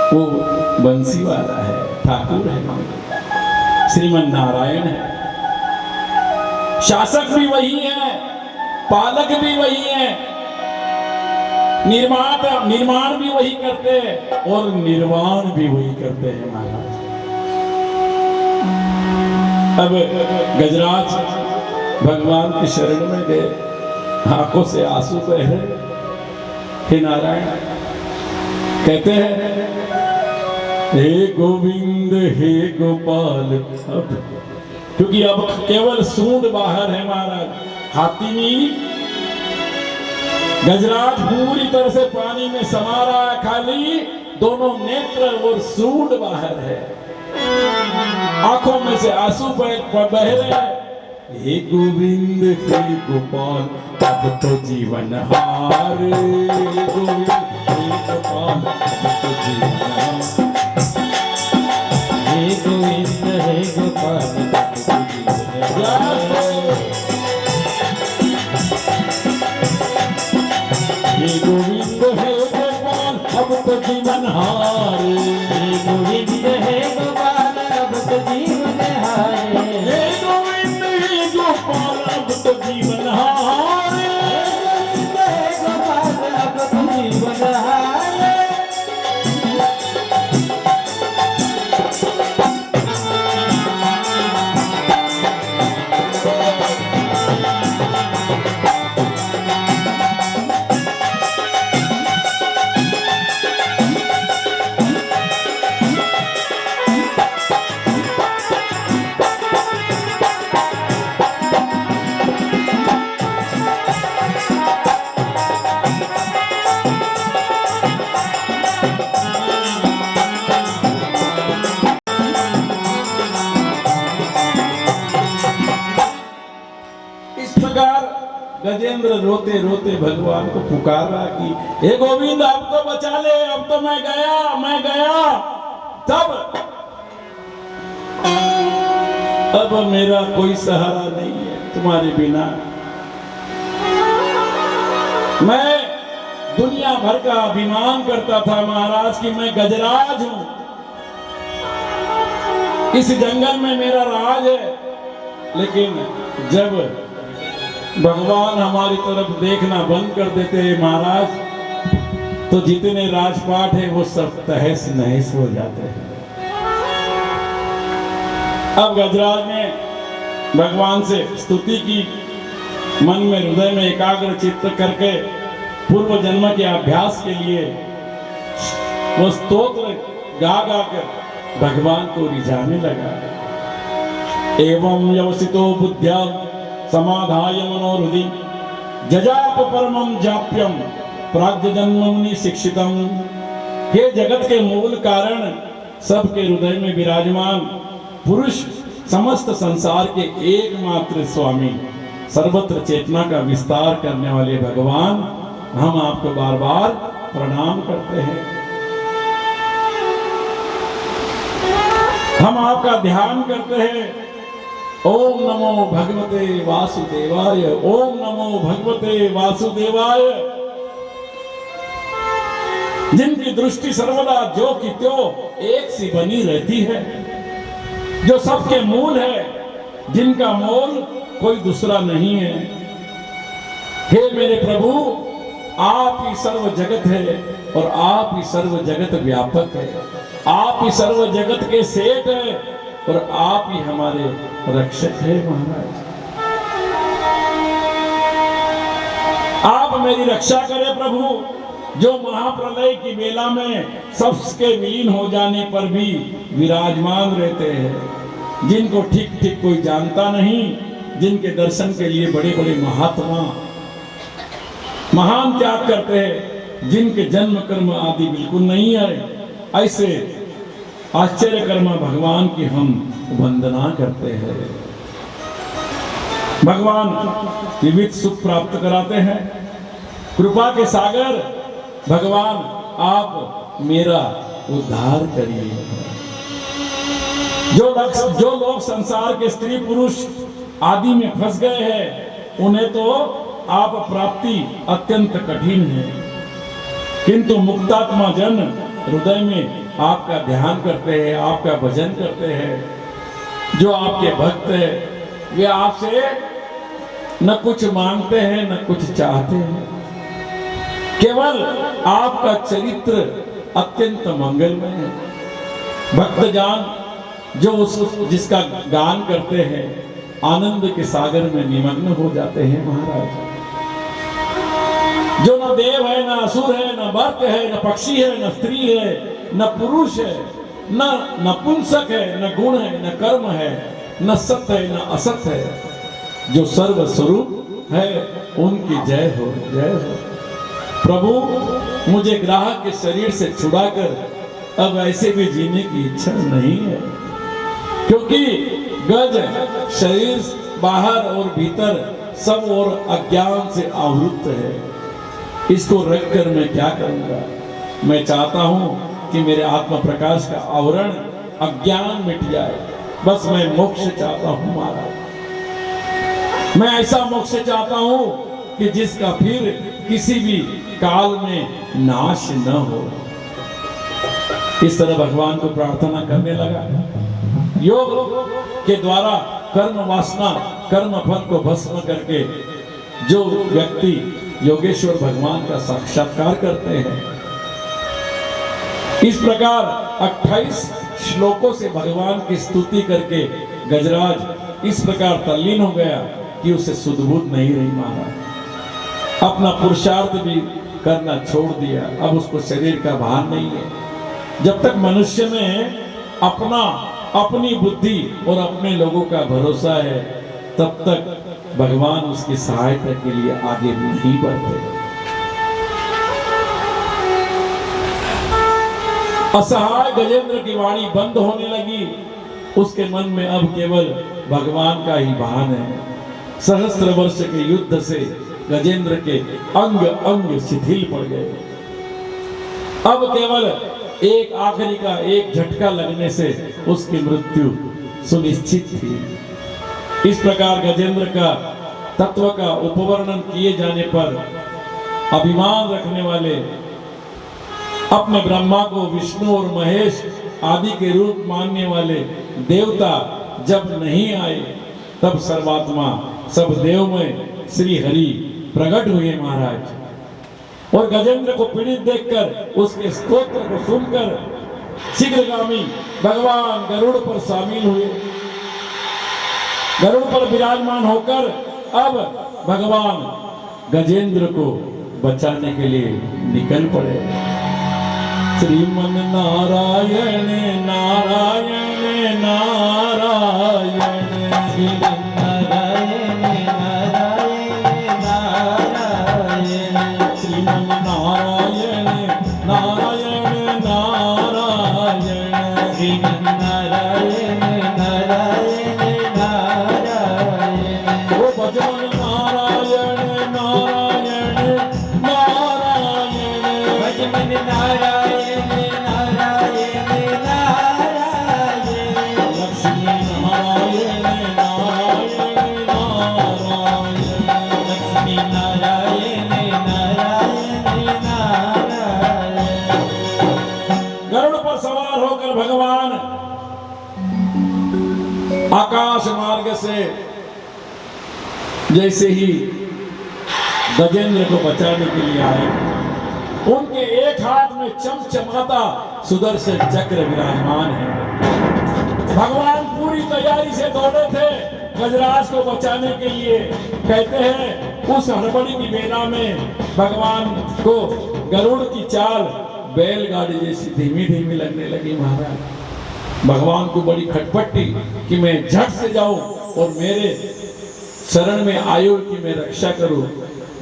वो बंसी वाला है, ठाकुर है, श्रीमन नारायण है। शासक भी वही है, पालक भी वही है, निर्माण भी वही करते हैं और निर्वाण भी वही करते हैं महाराज। अब गजराज भगवान की शरण में गए, आंखों से आंसू बह रहे। हे नारायण कहते हैं, हे गोविंद हे गोपाल। अब क्योंकि अब केवल सूंड बाहर है महाराज, हाथी में गजराज पूरी तरह से पानी में समा रहा है, खाली दोनों नेत्र और सूंड बाहर है, आंखों में से आंसू बह रहे हैं। हे गोविंद हे गोपाल अब तो जीवन हार, गोविंद हे गोपाल अब तो जीवन हार, हे गोविंद हे गोपाल अब तो जीवन हार, हे गोविंद हे गोपाल अब तो जीवन हार, हे गोविंद हे गोपाल अब तो जीवन हार, हे गोविंद हे गोपाल अब तो जीवन हार, हे गोपाल अब तो जीवन हार। गजेंद्र रोते रोते भगवान को पुकारा कि हे गोविंद अब तो बचा ले, अब तो मैं गया। तब अब मेरा कोई सहारा नहीं है तुम्हारे बिना। मैं दुनिया भर का अभिमान करता था महाराज कि मैं गजराज हूं, इस जंगल में मेरा राज है, लेकिन जब भगवान हमारी तरफ देखना बंद कर देते हैं महाराज, तो जितने राजपाट है वो सब तहस नहस हो जाते हैं। अब गजराज ने भगवान से स्तुति की, मन में हृदय में एकाग्र चित्त करके पूर्व जन्म के अभ्यास के लिए वो स्तोत्र गा कर भगवान को रिझाने लगा। एवं व्यवसितो बुद्ध्या समाधाय मनोहृदि जजाप परमं जाप्यम प्राग्जन्मनि शिक्षितम। हे जगत के मूल कारण, सबके हृदय में विराजमान पुरुष, समस्त संसार के एकमात्र स्वामी, सर्वत्र चेतना का विस्तार करने वाले भगवान, हम आपको बार बार प्रणाम करते हैं। हम आपका ध्यान करते हैं। ओम नमो भगवते वासुदेवाय, ओम नमो भगवते वासुदेवाय। जिनकी दृष्टि सर्वदा जो की त्यों एक सी बनी रहती है, जो सबके मूल है, जिनका मोल कोई दूसरा नहीं है। हे मेरे प्रभु, आप ही सर्व जगत है और आप ही सर्व जगत व्यापक है। आप ही सर्व जगत के सेठ है और आप ही हमारे रक्षक है महाराज। आप मेरी रक्षा करें प्रभु, जो महाप्रलय की बेला में सबके विलीन हो जाने पर भी विराजमान रहते हैं, जिनको ठीक ठीक कोई जानता नहीं, जिनके दर्शन के लिए बड़े बड़े महात्मा महान त्याग करते हैं, जिनके जन्म कर्म आदि बिल्कुल नहीं है, ऐसे आश्चर्य कर्म भगवान की हम वंदना करते हैं। भगवान विविध सुख प्राप्त कराते हैं। कृपा के सागर भगवान, आप मेरा उद्धार करिए। जो लोग संसार के स्त्री पुरुष आदि में फंस गए हैं, उन्हें तो आप प्राप्ति अत्यंत कठिन है, किंतु मुक्तात्मा जन हृदय में आपका ध्यान करते हैं, आपका भजन करते हैं। जो आपके भक्त हैं, वे आपसे न कुछ मांगते हैं न कुछ चाहते हैं, केवल आपका चरित्र अत्यंत मंगलमय है। भक्तजान जो जिसका गान करते हैं आनंद के सागर में निमग्न हो जाते हैं महाराज। जो न देव है न असुर है न वर्ग है न पक्षी है न स्त्री है न पुरुष है न नपुंसक है न गुण है न कर्म है न सत्य है न असत है, जो सर्व स्वरूप है उनकी जय हो जय हो। प्रभु मुझे ग्राहक के शरीर से छुड़ाकर अब ऐसे भी जीने की इच्छा नहीं है, क्योंकि गज शरीर बाहर और भीतर सब और अज्ञान से आवृत है। इसको रखकर मैं क्या करूंगा। मैं चाहता हूं कि मेरे आत्म प्रकाश का आवरण अज्ञान मिट जाए। बस मैं मोक्ष चाहता हूं महाराज। मैं ऐसा मोक्ष चाहता हूं कि जिसका फिर किसी भी काल में नाश न हो। इस तरह भगवान को प्रार्थना करने लगा। योग के द्वारा कर्म वासना कर्म फल को भस्म करके जो व्यक्ति योगेश्वर भगवान का साक्षात्कार करते हैं, इस प्रकार 28 श्लोकों से भगवान की स्तुति करके गजराज इस प्रकार तल्लीन हो गया कि उसे सुध-बुध नहीं रही महाराज। अपना पुरुषार्थ भी करना छोड़ दिया। अब उसको शरीर का भान नहीं है। जब तक मनुष्य में अपनी बुद्धि और अपने लोगों का भरोसा है, तब तक भगवान उसकी सहायता के लिए आगे नहीं बढ़ते। असहाय गजेंद्र की वाणी बंद होने लगी। उसके मन में अब केवल भगवान का ही भान है। सहस्त्र वर्ष के युद्ध से गजेंद्र के अंग अंग शिथिल पड़ गए। अब केवल एक आखिरी का एक झटका लगने से उसकी मृत्यु सुनिश्चित थी। इस प्रकार गजेंद्र का तत्व का उपवर्णन किए जाने पर अभिमान रखने वाले अपने ब्रह्मा को विष्णु और महेश आदि के रूप मानने वाले देवता जब नहीं आए, तब सर्वात्मा सब देवमय श्री हरि प्रकट हुए महाराज। और गजेंद्र को पीड़ित देखकर उसके स्तोत्र को सुनकर शीघ्रगामी भगवान गरुड़ पर शामिल हुए। गरुड़ पर विराजमान होकर अब भगवान गजेंद्र को बचाने के लिए निकल पड़े। श्रीमन नारायण नारायण नारायण, श्रीमन नारायण नारायण नारायण, श्रीमन नारायण नारायण नारायण, श्रीमन नारायण नारायण नारायण, ओ भजन नारायण नारायण नारायण, भजन नारायण नारायण नारायण, लक्ष्मी नारायण नारायण नारायण, लक्ष्मी नारायण नारायण नारायण। गरुड़ पर सवार होकर भगवान आकाश मार्ग से जैसे ही गजेंद्र को बचाने के लिए आए, उनके एक हाथ में चमचमाता सुदर्शन चक्र विराजमान है। भगवान पूरी तैयारी से दौड़े थे गजराज को बचाने के लिए। कहते हैं उस हड़बड़ी की बेला में भगवान को गरुड़ की चाल बैलगाड़ी जैसी धीमी धीमी लगने लगी महाराज। भगवान को बड़ी खटपटी कि मैं झट से जाऊं और मेरे शरण में आयु की मैं रक्षा करूं।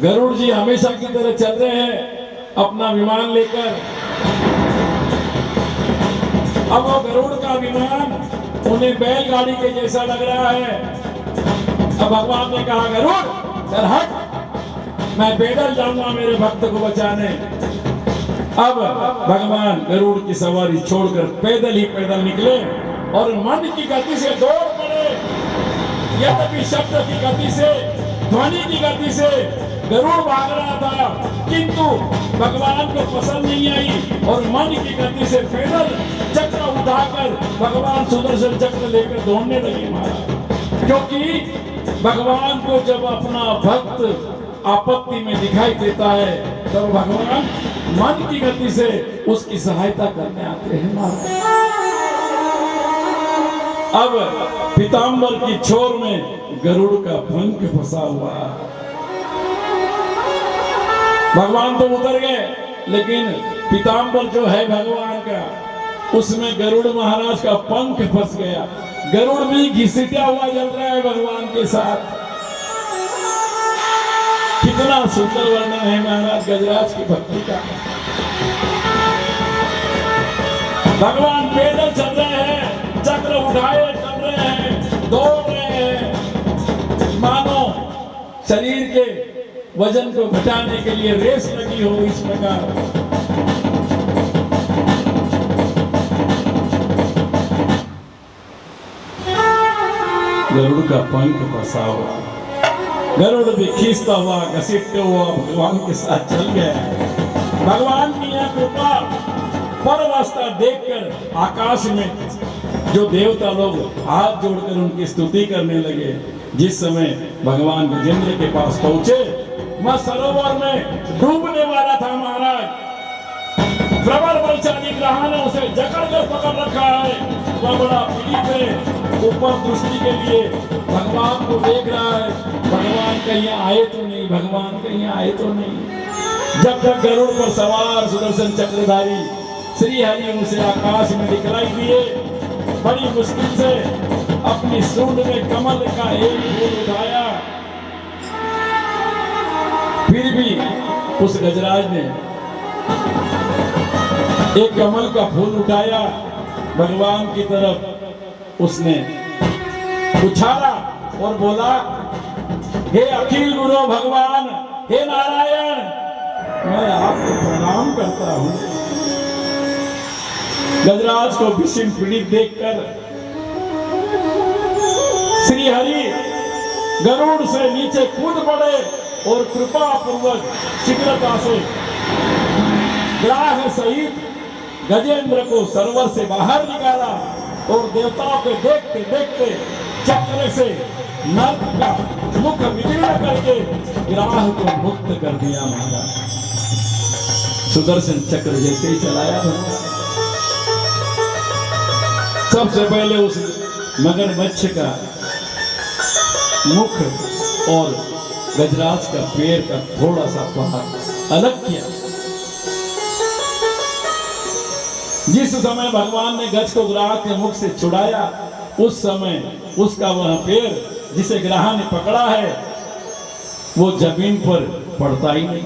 गरुड़ जी हमेशा की तरह चल रहे हैं अपना विमान लेकर। अब वो गरुड़ का विमान उन्हें बैलगाड़ी के जैसा लग रहा है। अब भगवान ने कहा गरुड़ चल हट, मैं पैदल जाऊंगा मेरे भक्त को बचाने। अब भगवान गरुड़ की सवारी छोड़कर पैदल ही पैदल निकले और मन की गति से दौड़ पड़े। यद्यपि शब्द की गति से, ध्वनि की गति से गरुड़ भाग रहा था, किंतु भगवान को पसंद नहीं आई और मन की गति से पैदल चक्र उठाकर भगवान सुदर्शन चक्र लेकर दौड़ने लगे महाराज। क्योंकि भगवान को जब अपना भक्त आपत्ति में दिखाई देता है तब तो भगवान मन की गति से उसकी सहायता करने आते हैं महाराज। अब पीताम्बर की छोर में गरुड़ का पंख फंसा हुआ। भगवान तो उतर गए, लेकिन पीताम्बर जो है भगवान का, उसमें गरुड़ महाराज का पंख फंस गया। गरुड़ भी घिसटा हुआ चल रहा है भगवान के साथ। कितना सुंदर वर्णन है महाराज गजराज की भक्ति का। भगवान पैदल चल रहे हैं, चक्र उठाए चल रहे हैं, दौड़ रहे हैं, मानो शरीर के वजन को घटाने के लिए रेस लगी हो। इस प्रकार गरुड़ का पंख फंसा हुआ, गरुड़ भी खींचता हुआ घसीटते हुआ भगवान के साथ चल गया। भगवान की यह कृपा परवस्था देखकर आकाश में जो देवता लोग हाथ जोड़कर उनकी स्तुति करने लगे। जिस समय भगवान गजेंद्र के पास पहुंचे, मैं सरोवर में डूबने वाला था महाराज। प्रबल बलशाली ग्रह ने उसे जकड़कर पकड़ रखा है। वह बड़ा पीड़ित है, ऊपर दृष्टि के लिए भगवान को देख रहा है, भगवान कहीं आए तो नहीं, भगवान कहीं आए तो नहीं। जब तक गरुड़ पर सवार सुदर्शन चक्रधारी श्री हरि उसे आकाश में दिखलाई दिए, बड़ी मुश्किल से अपनी सूंड में कमल का एक फूल उठाया। फिर भी उस गजराज ने एक कमल का फूल उठाया, भगवान की तरफ उसने उछाला और बोला, हे अखिल गुरु भगवान, हे नारायण, मैं आपको प्रणाम करता हूं। गजराज को विषम पीड़ित देखकर श्री हरि गरुड़ से नीचे कूद पड़े और कृपा पूर्वक शीघ्रता से ग्राह सहित गजेंद्र को सरोवर से बाहर निकाला और देवताओं को देखते देखते चक्र से नर्क का मुख विदीर्ण करके ग्राह को मुक्त कर दिया महाराज। सुदर्शन चक्र जैसे ही चलाया था, सबसे पहले उस मगरमच्छ का मुख और गजराज का पैर का थोड़ा सा भाग अलग किया। जिस समय भगवान ने गज को ग्राह के मुख से छुड़ाया, उस समय उसका वह पैर जिसे ग्राह ने पकड़ा है वो जमीन पर पड़ता ही नहीं,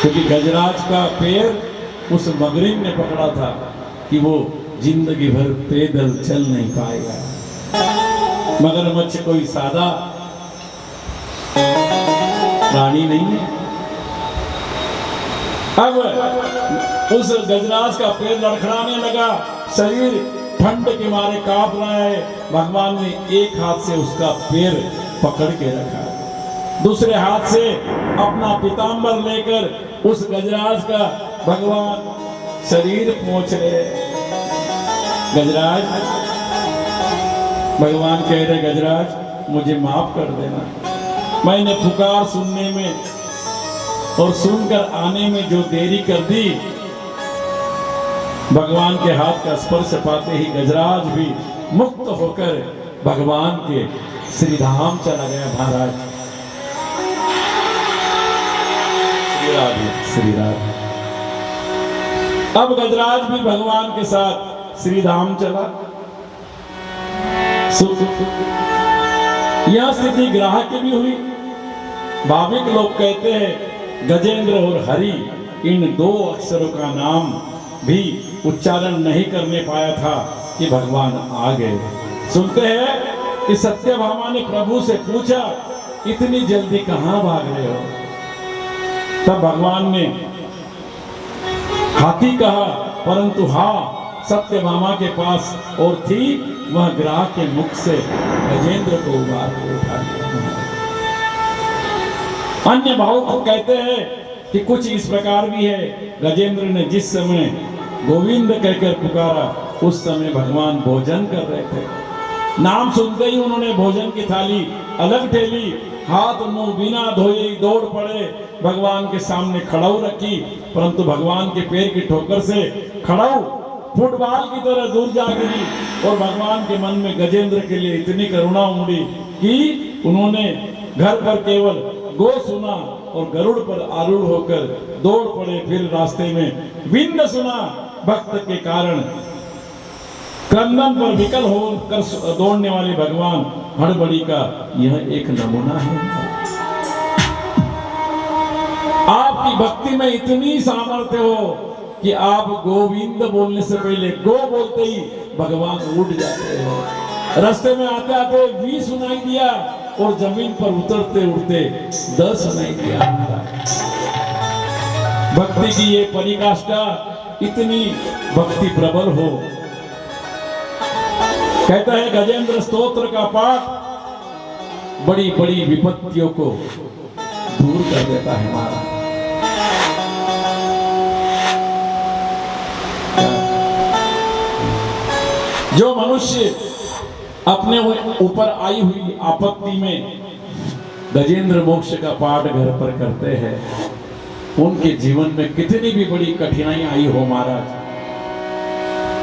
क्योंकि गजराज का पैर उस मगरिन ने पकड़ा था कि वो जिंदगी भर पैदल चल नहीं पाएगा। मगरमच्छ कोई सादा प्राणी नहीं है। अब उस गजराज का पैर लड़खड़ाने लगा, शरीर ठंड के मारे कांप रहा है। भगवान ने एक हाथ से उसका पैर पकड़ के रखा, दूसरे हाथ से अपना पीताम्बर लेकर उस गजराज का भगवान शरीर पोंछ रहे। गजराज, भगवान कह रहे, गजराज मुझे माफ कर देना, मैंने पुकार सुनने में और सुनकर आने में जो देरी कर दी। भगवान के हाथ का स्पर्श पाते ही गजराज भी मुक्त होकर भगवान के श्री धाम चला गया महाराज। श्री राधे, श्री राधे। अब गजराज भी भगवान के साथ श्री धाम चला। यह स्थिति ग्राह की भी हुई। भाविक लोग कहते हैं गजेंद्र और हरि इन दो अक्षरों का नाम भी उच्चारण नहीं करने पाया था कि भगवान आ गए। सुनते हैं कि सत्यभामा ने प्रभु से पूछा, इतनी जल्दी कहां भाग रहे हो? तब भगवान ने हाथी कहा, परंतु हाँ, सत्यभामा के पास और थी, वह ग्राह के मुख से गजेंद्र को उबार के उठा लिया। अन्य भावुक कहते हैं कि कुछ इस प्रकार भी है, गजेंद्र ने जिस समय गोविंद कहकर पुकारा, उस समय भगवान भोजन कर रहे थे। नाम सुनते ही उन्होंने भोजन की थाली अलग ठेली, हाथ मुंह बिना धोए दौड़ पड़े, भगवान के सामने खड़ाऊ रखी, परंतु भगवान के पैर की ठोकर से खड़ाऊ फुटबॉल की तरह दूर जा गिरी। और भगवान के मन में गजेंद्र के लिए इतनी करुणा उमड़ी कि उन्होंने घर पर केवल गो सुना और गरुड़ पर आरूढ़ होकर दौड़ पड़े। फिर रास्ते में विंद सुना, भक्त के कारण क्रंदन पर विकल होकर दौड़ने वाले भगवान हड़बड़ी का यह एक नमूना है। आपकी भक्ति में इतनी सामर्थ्य हो कि आप गोविंद बोलने से पहले गो बोलते ही भगवान उठ जाते हैं। रास्ते में आते आते वी सुनाई दिया और जमीन पर उतरते उठते 10 सुनाई दिया। भक्ति की ये परिकाष्ठा इतनी भक्ति प्रबल हो। कहता है गजेंद्र स्तोत्र का पाठ बड़ी बड़ी विपत्तियों को दूर कर देता है महाराज। जो मनुष्य अपने ऊपर आई हुई आपत्ति में गजेंद्र मोक्ष का पाठ घर पर करते हैं, उनके जीवन में कितनी भी बड़ी कठिनाई आई हो महाराज,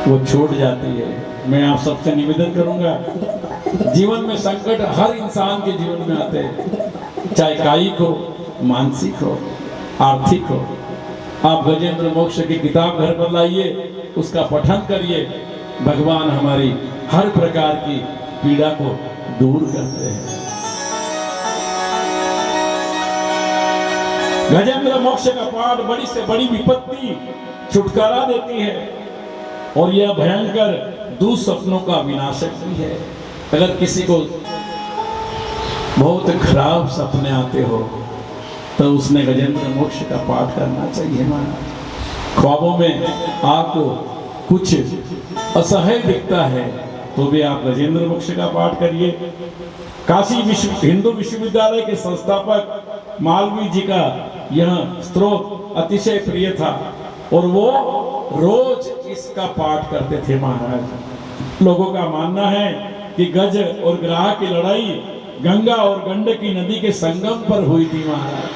वो छूट जाती है। मैं आप सबसे निवेदन करूंगा, जीवन में संकट हर इंसान के जीवन में आते हैं, चाहे कायिक हो, मानसिक हो, आर्थिक हो। आप गजेंद्र मोक्ष की किताब घर पर लाइए, उसका पठन करिए, भगवान हमारी हर प्रकार की पीड़ा को दूर करते हैं। गजेंद्र मोक्ष का पाठ बड़ी से बड़ी विपत्ति छुटकारा देती है और यह भयंकर दुस्वप्नों का विनाशक भी है। अगर किसी को बहुत खराब सपने आते हो तो उसने गजेंद्र मोक्ष का पाठ करना चाहिए महाराज। ख्वाबों में आपको कुछ असह्य दिखता है तो भी आप गजेंद्र मोक्ष का पाठ करिए। काशी हिंदू विश्वविद्यालय के संस्थापक मालवीय जी का यह स्तोत्र अतिशय प्रिय था और वो रोज इसका पाठ करते थे महाराज। लोगों का मानना है कि गज और ग्राह की लड़ाई गंगा और गंडकी नदी के संगम पर हुई थी महाराज।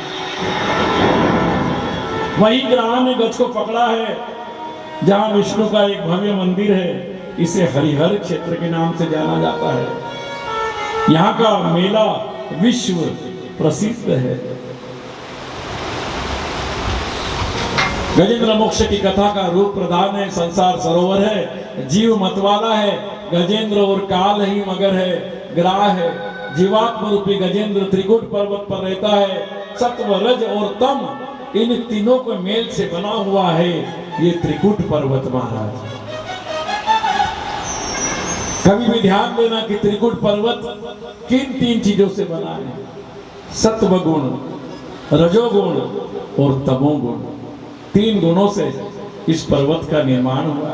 वही ग्राह ने गज को पकड़ा है, जहां विष्णु का एक भव्य मंदिर है। इसे हरिहर क्षेत्र के नाम से जाना जाता है। यहाँ का मेला विश्व प्रसिद्ध है। गजेंद्र मोक्ष की कथा का रूप प्रधान है। संसार सरोवर है, जीव मतवाला है, गजेंद्र और काल ही मगर है, ग्राह है। जीवात्म रूपी गजेंद्र त्रिकुट पर्वत पर रहता है। सत्व, रज और तम इन तीनों के मेल से बना हुआ है ये त्रिकुट पर्वत महाराज। कभी भी ध्यान देना कि त्रिकुट पर्वत किन 3 चीजों से बना है? सत्व गुण, रजोगुण और तमोगुण। 3 गुणों से इस पर्वत का निर्माण हुआ।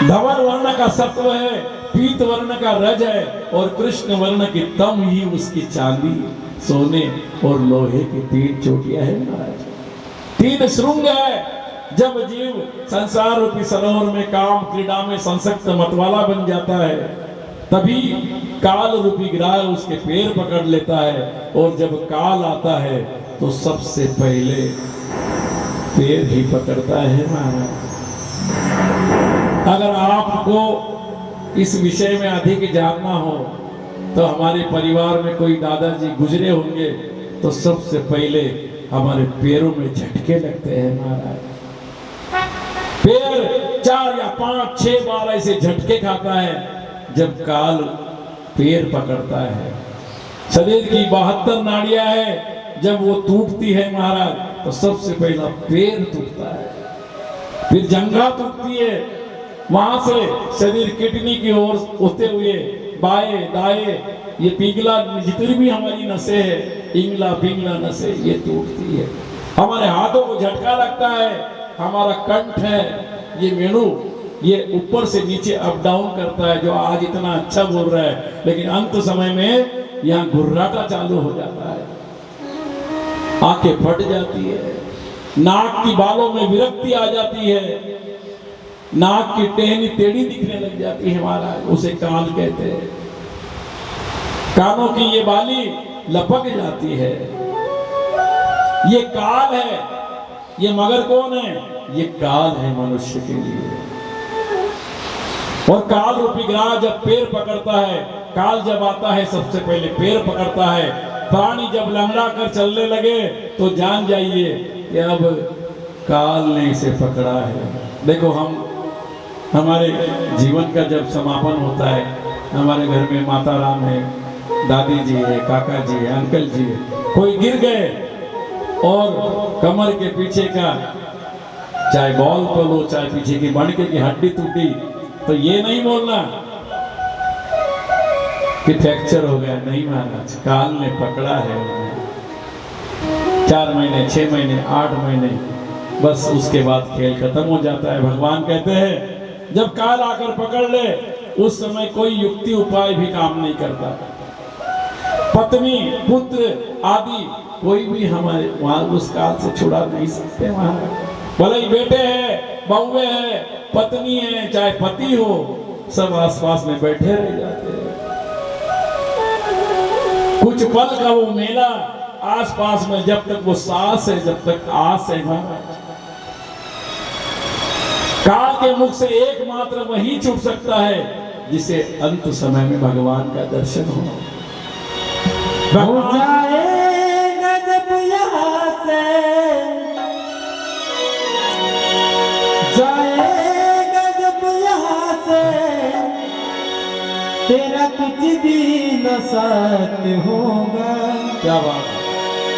धवल वर्ण का सत्व है, पीत वर्ण का रज है और कृष्ण वर्ण की तम ही उसकी चांदी, सोने और लोहे की 3 चोटियां है महाराज। 3 श्रृंग है। जब जीव संसार रूपी सरोवर में काम क्रीड़ा में संसक्त मतवाला बन जाता है, तभी काल रूपी ग्राह उसके पैर पकड़ लेता है और जब काल आता है तो सबसे पहले पैर ही पकड़ता है महाराज। अगर आपको इस विषय में अधिक जानना हो तो हमारे परिवार में कोई दादाजी गुजरे होंगे तो सबसे पहले हमारे पैरों में झटके लगते हैं महाराज। पैर 4 या 5, 6 बार ऐसे झटके खाता है जब काल पैर पकड़ता है। शरीर की 72 नाड़ियां है, जब वो टूटती है महाराज तो सबसे पहला पैर टूटता है, फिर जंघा टूटती है, वहां से शरीर किडनी की ओर होते हुए बाएं दाएं ये पिघला जितनी भी हमारी नसें है, इंगला पिंगला नसें ये टूटती है। हमारे हाथों को झटका लगता है, हमारा कंठ है ये मेनू ये ऊपर से नीचे अप डाउन करता है, जो आज इतना अच्छा बोल रहा है लेकिन अंत समय में यहाँ घुर्राटा चालू हो जाता है, आंखें फट जाती है, नाक की बालों में विरक्ति आ जाती है, नाक की टहनी टेढ़ी दिखने लग जाती है महाराज, उसे कान कहते हैं। कानों की ये बाली लपक जाती है, ये काल है। ये मगर कौन है? ये काल है मनुष्य के लिए। और काल रूपी ग्राह जब पैर पकड़ता है, काल जब आता है सबसे पहले पैर पकड़ता है। प्राणी जब लंगड़ा कर चलने लगे तो जान जाइए कि अब काल ने इसे पकड़ा है। देखो, हमारे जीवन का जब समापन होता है, हमारे घर में माता राम है, दादी जी है, काका जी है, अंकल जी है, कोई गिर गए और कमर के पीछे का चाहे बॉल तो लो, चाहे पीछे की मणके की हड्डी टूटी, तो ये नहीं बोलना कि फ्रैक्चर हो गया। नहीं महाराज, काल ने पकड़ा है उन्हें। 4 महीने, 6 महीने, 8 महीने, बस उसके बाद खेल खत्म हो जाता है। भगवान कहते हैं जब काल आकर पकड़ ले, उस समय कोई युक्ति उपाय भी काम नहीं करता। पत्नी, पुत्र आदि कोई भी हमारे वहां उस काल से छुड़ा नहीं सकते महाराज। भले ही बेटे हैं, बहुए हैं, पत्नी है, चाहे पति हो, सब आसपास में बैठे रह जाते हैं। कुछ पल का वो मेला आसपास में, जब तक वो सांस है, जब तक आस है महाराज। काल के मुख से एकमात्र वही छूट सकता है जिसे अंत समय में भगवान का दर्शन हो। जाएगा जब यहाँ से, जाएगा जब यहाँ से, तेरा कुछ भी न साथ होगा। क्या बात है।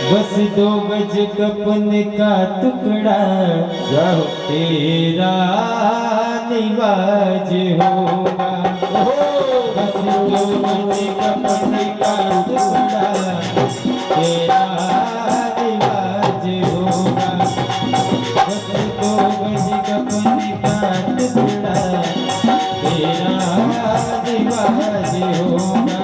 बस 2 गज कपन का टुकड़ा तेरा निवाज होगा। बस 2 गज कपन का टुकड़ा तेरा निवाज होगा। बस 2 गज कपन का टुकड़ा तेरा निवाज होगा।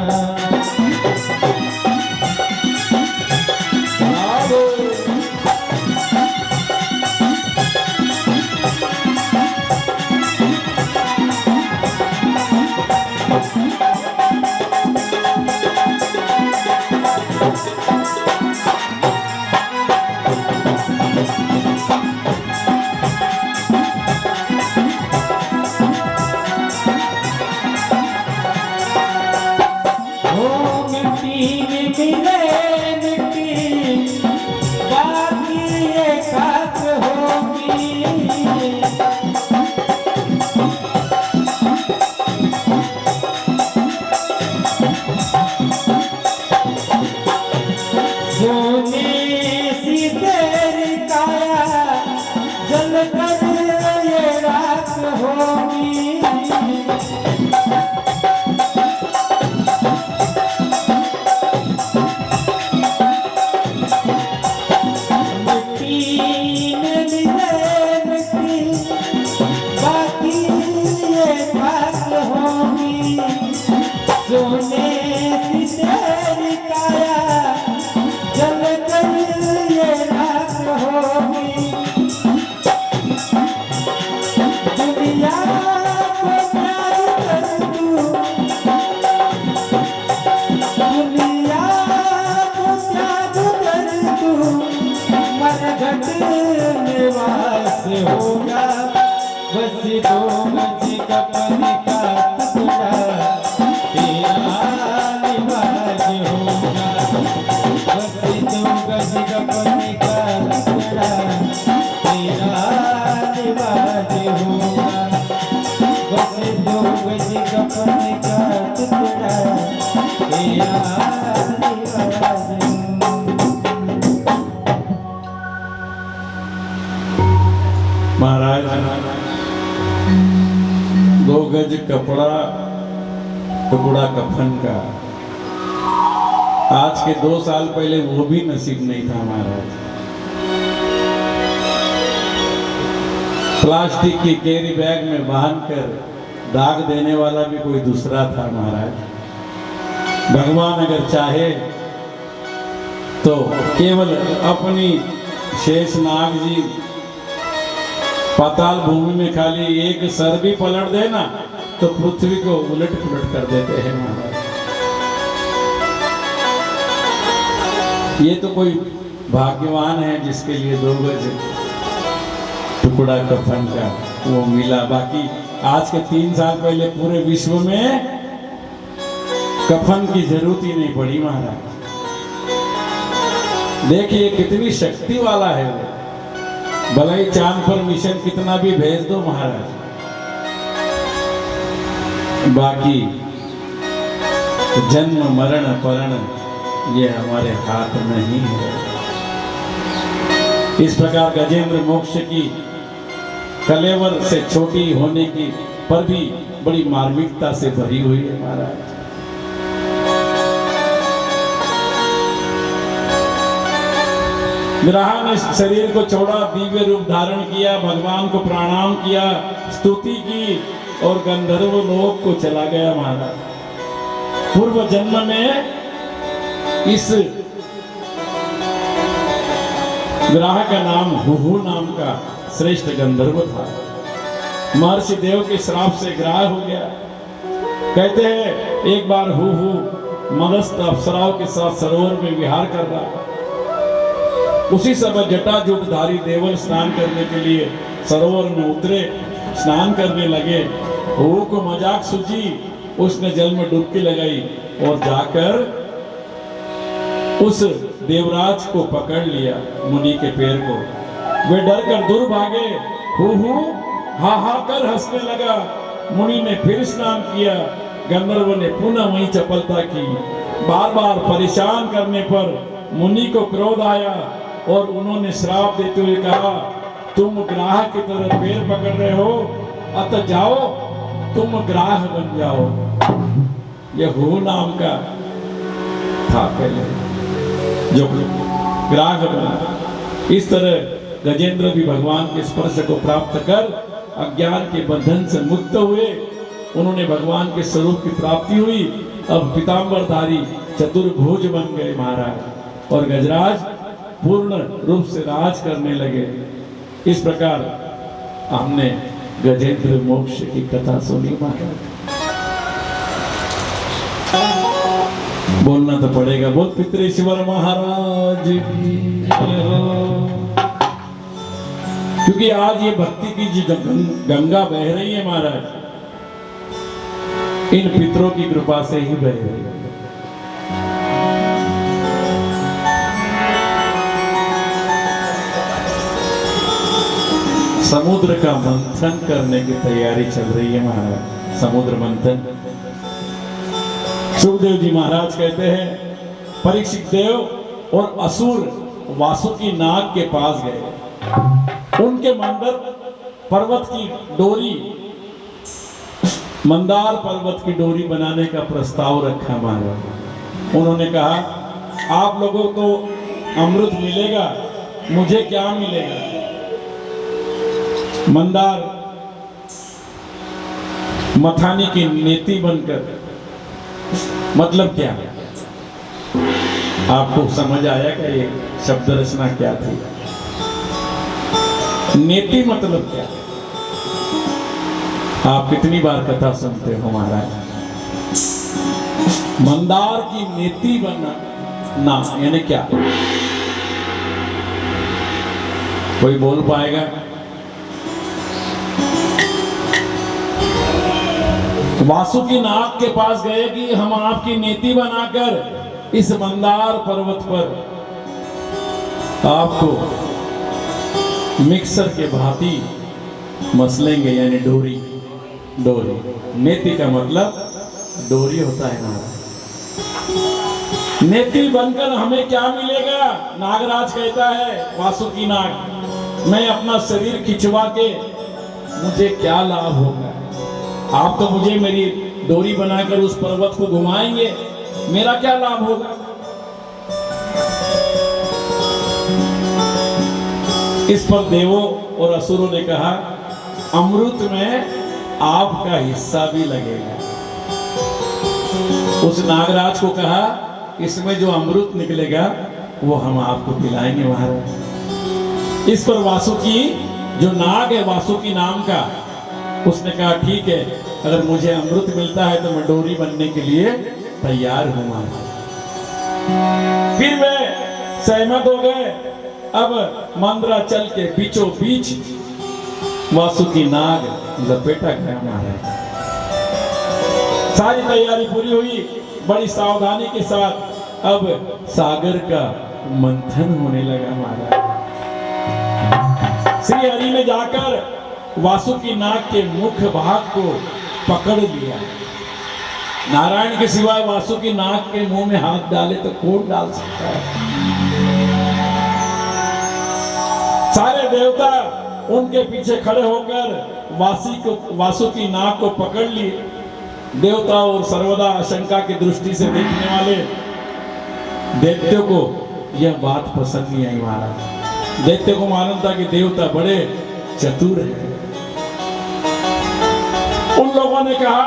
महाराज 2 गज कपड़ा टुकड़ा कफन का, आज के 2 साल पहले वो भी नसीब नहीं था महाराज। प्लास्टिक की कैरी बैग में बांधकर दाग देने वाला भी कोई दूसरा था महाराज। भगवान अगर चाहे तो केवल अपनी शेषनाग जी पाताल भूमि में खाली एक सर भी पलट देना तो पृथ्वी को उलट पुलट कर देते हैं महाराज। ये तो कोई भाग्यवान है जिसके लिए 2 गज टुकड़ा कफन का वो मिला। बाकी आज के 3 साल पहले पूरे विश्व में कफन की जरूरत ही नहीं पड़ी महाराज। देखिए कितनी शक्ति वाला है वो। भले ही चांद पर मिशन कितना भी भेज दो महाराज, बाकी जन्म मरण परण ये हमारे हाथ नहीं है। इस प्रकार गजेंद्र मोक्ष की कलेवर से छोटी होने की पर भी बड़ी मार्मिकता से भरी हुई है महाराज। ग्राह ने शरीर को छोड़ा, दिव्य रूप धारण किया, भगवान को प्रणाम किया, स्तुति की और गंधर्व लोक को चला गया महाराज। पूर्व जन्म में इस ग्राह का नाम हुहु नाम का श्रेष्ठ गंधर्व था। महर्षि देव के श्राप से ग्राह हो गया। कहते हैं एक बार हुहु मदस्थ अप्सराओं के साथ सरोवर में विहार कर रहा। उसी समय जटाजूटधारी देवल स्नान करने के लिए सरोवर में उतरे, स्नान करने लगे। हुहु को मजाक सूझी, उसने जल में डुबकी लगाई और जाकर उस देवराज को पकड़ लिया, मुनि के पैर को। वे डर कर दूर भागे। हुहु हा हा कर हंसने लगा। मुनि ने फिर स्नान किया। गंधर्व ने पुनः वही चपलता की। बार बार परेशान करने पर मुनि को क्रोध आया और उन्होंने श्राप देते हुए कहा, तुम ग्राह की तरह पैर पकड़ रहे हो, अतः जाओ तुम ग्राह बन जाओ। यह हुहु नाम का था पहले जो ग्राह बना। इस तरह गजेंद्र भी भगवान के स्पर्श को प्राप्त कर अज्ञान के बंधन से मुक्त हुए। उन्होंने भगवान के स्वरूप की प्राप्ति हुई। अब पीतांबरधारी चतुर्भुज बन गए महाराज और गजराज पूर्ण रूप से राज करने लगे। इस प्रकार हमने गजेंद्र मोक्ष की कथा सुनी महाराज। बोलना तो पड़ेगा, बोल पितरेश्वर महाराज की जय हो। क्योंकि आज ये भक्ति की जो गंगा बह रही है महाराज, इन पितरों की कृपा से ही बह रही है। समुद्र का मंथन करने की तैयारी चल रही है महाराज। समुद्र मंथन। सुखदेव जी महाराज कहते हैं, परीक्षित देव और असुर वासुकी नाग के पास गए। उनके मंदिर पर्वत की डोरी, मंदार पर्वत की डोरी बनाने का प्रस्ताव रखा महाराज। उन्होंने कहा, आप लोगों को अमृत मिलेगा, मुझे क्या मिलेगा? मंदार मथानी की नेति बनकर, मतलब क्या? आपको समझ आया क्या ये शब्द रचना क्या थी? नेति मतलब क्या? आप कितनी बार कथा सुनते हो महाराज? मंदार की नेति बनना यानी क्या? कोई बोल पाएगा? वासुकी नाग के पास गए कि हम आपकी नेति बनाकर इस मंदार पर्वत पर आपको मिक्सर के भांति मसलेंगे, यानी डोरी। डोरी नेति का मतलब डोरी होता है महाराज। नेति बनकर हमें क्या मिलेगा? नागराज कहता है, वासुकी नाग, मैं अपना शरीर खिंचवा के मुझे क्या लाभ होगा? आप तो मुझे मेरी डोरी बनाकर उस पर्वत को घुमाएंगे, मेरा क्या लाभ होगा? इस पर देवों और असुरों ने कहा, अमृत में आपका हिस्सा भी लगेगा। उस नागराज को कहा, इसमें जो अमृत निकलेगा वो हम आपको पिलाएंगे महाराज। इस पर वासुकी जो नाग है वासुकी नाम का, उसने कहा ठीक है, अगर मुझे अमृत मिलता है तो मैं डोरी बनने के लिए तैयार हूं महाराज। फिर वे सहमत हो गए। अब मंदराचल के बीचों बीच वासुकी नाग लपेटा गया महाराज। सारी तैयारी पूरी हुई, बड़ी सावधानी के साथ अब सागर का मंथन होने लगा महाराज। श्री हरि ने जाकर वासुकी नाग के मुख भाग को पकड़ लिया। नारायण के सिवाय वासुकी नाग के मुंह में हाथ डाले तो कौन डाल सकता है। सारे देवता उनके पीछे खड़े होकर वासुकी नाग को पकड़ लिए। देवता और सर्वदा आशंका की दृष्टि से देखने वाले दैत्यों को यह बात पसंद नहीं आई महाराज। दैत्य को मालूम था कि देवता बड़े चतुर हैं। उन लोगों ने कहा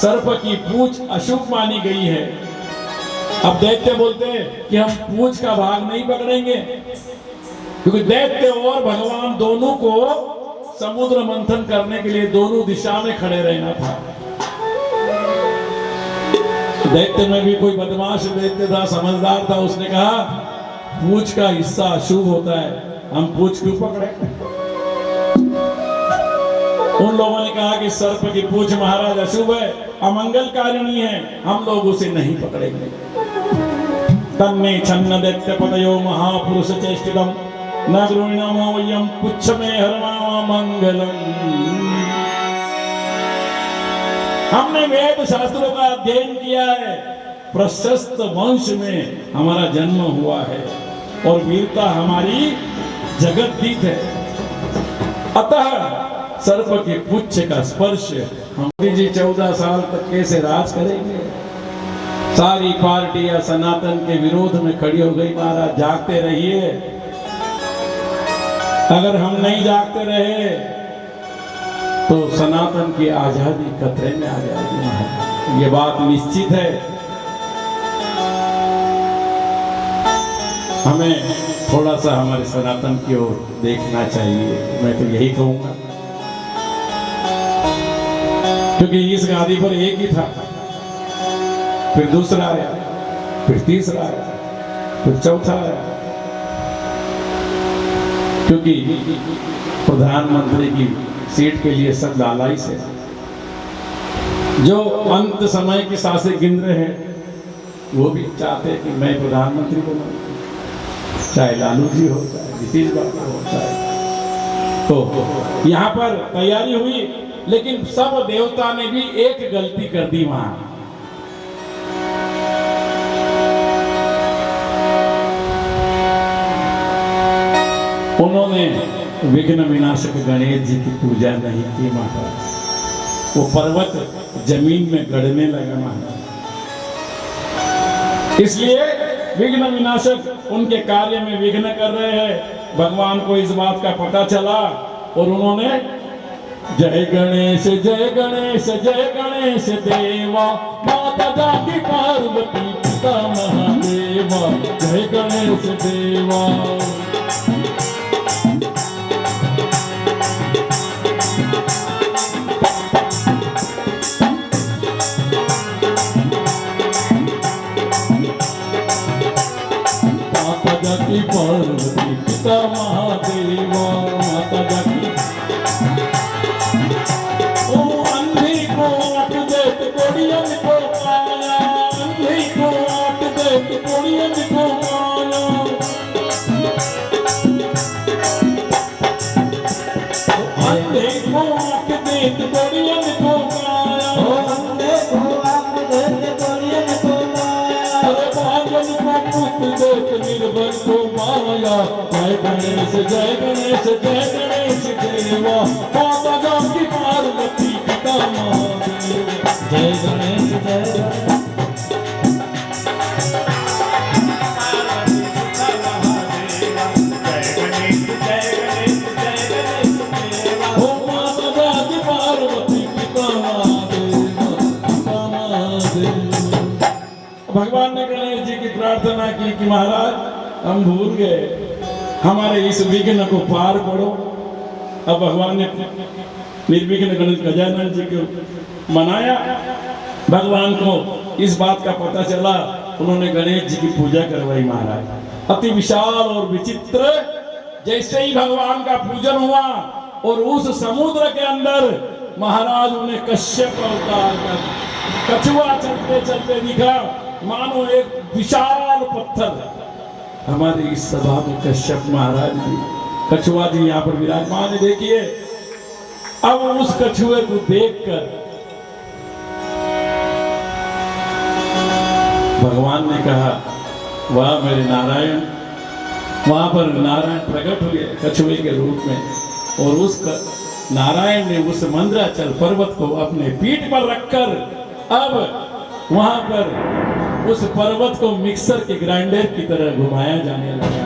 सर्प की पूंछ अशुभ मानी गई है। अब दैत्य बोलते हैं कि हम पूंछ का भाग नहीं पकड़ेंगे, क्योंकि दैत्य और भगवान दोनों को समुद्र मंथन करने के लिए दोनों दिशा में खड़े रहना था। दैत्य में भी कोई बदमाश दैत्य था, समझदार था। उसने कहा पूंछ का हिस्सा अशुभ होता है, हम पूंछ क्यों पकड़े। उन लोगों ने कहा कि सर्प की पूंछ महाराज अशुभ है, अमंगलकारिणी है, हम लोग उसे नहीं पकड़ेंगे। तन्ने छन्न दैत्य पतयो महापुरुष चेष्टितम न गृह्णामो वयम पुच्छ में हरमा मंगलम। हमने वेद शास्त्रों का अध्ययन किया है, प्रशस्त वंश में हमारा जन्म हुआ है और वीरता हमारी जगतदीत है। अतः सर्प के पुच्छ का स्पर्श हम जी 14 साल तक कैसे राज करेंगे। सारी पार्टियां सनातन के विरोध में खड़ी हो गई। महाराज जागते रहिए, अगर हम नहीं जागते रहे तो सनातन की आजादी खतरे में आ जाएगी। ये बात निश्चित है। हमें थोड़ा सा हमारे सनातन की ओर देखना चाहिए, मैं तो यही कहूंगा। क्योंकि इस गादी पर एक ही था, फिर दूसरा आया, फिर तीसरा आया, फिर चौथा आया। क्योंकि प्रधानमंत्री की सीट के लिए सब लालाई से जो अंत समय की सांसें गिन रहे हैं, वो भी चाहते हैं कि मैं प्रधानमंत्री बनूं, चाहे लालू जी हो, चाहे नीतीश बाबू हो, चाहे। तो यहाँ पर तैयारी हुई, लेकिन सब देवता ने भी एक गलती कर दी वहां। उन्होंने विघ्न विनाशक गणेश जी की पूजा नहीं की महाराज। वो पर्वत जमीन में गड़ने लगा महाराज। इसलिए विघ्न विनाशक उनके कार्य में विघ्न कर रहे हैं। भगवान को इस बात का पता चला और उन्होंने जय गणेश जय गणेश जय गणेश देवा, माता जाकी पार्वती पिता महादेवा, जय गणेश देवा। माता जाकी पार्वती पिता महादेवा, माता जाकी निर्भर को माया। जय गणेश जय गणेश जय गणेश देवा, माता जाकी पार्वती पिता महादेव, जय गणेश जय गणेश। भगवान ने गणेश जी की प्रार्थना की कि महाराज हम भूल गए, हमारे इस विघ्न को पार करो। अब भगवान ने निर्विघ्न गणेश गजानन जी को मनाया। भगवान को इस बात का पता चला, उन्होंने गणेश जी की पूजा करवाई महाराज। अति विशाल और विचित्र, जैसे ही भगवान का पूजन हुआ और उस समुद्र के अंदर महाराज उन्हें कश्यप अवतार का कछुआ चलते चलते दिखा, मानो एक विशाल पत्थर। हमारे इस सभा में कश्यप महाराज जी, कछुआ जी यहाँ पर विराजमान है, देखिए। अब उस कछुए को देखकर भगवान ने कहा, वाह मेरे नारायण। वहां पर नारायण प्रकट हुए कछुए के रूप में, और उस नारायण ने उस मंद्राचल पर्वत को अपने पीठ पर रखकर अब वहां पर उस पर्वत को मिक्सर के ग्राइंडर की तरह घुमाया जाने लगा।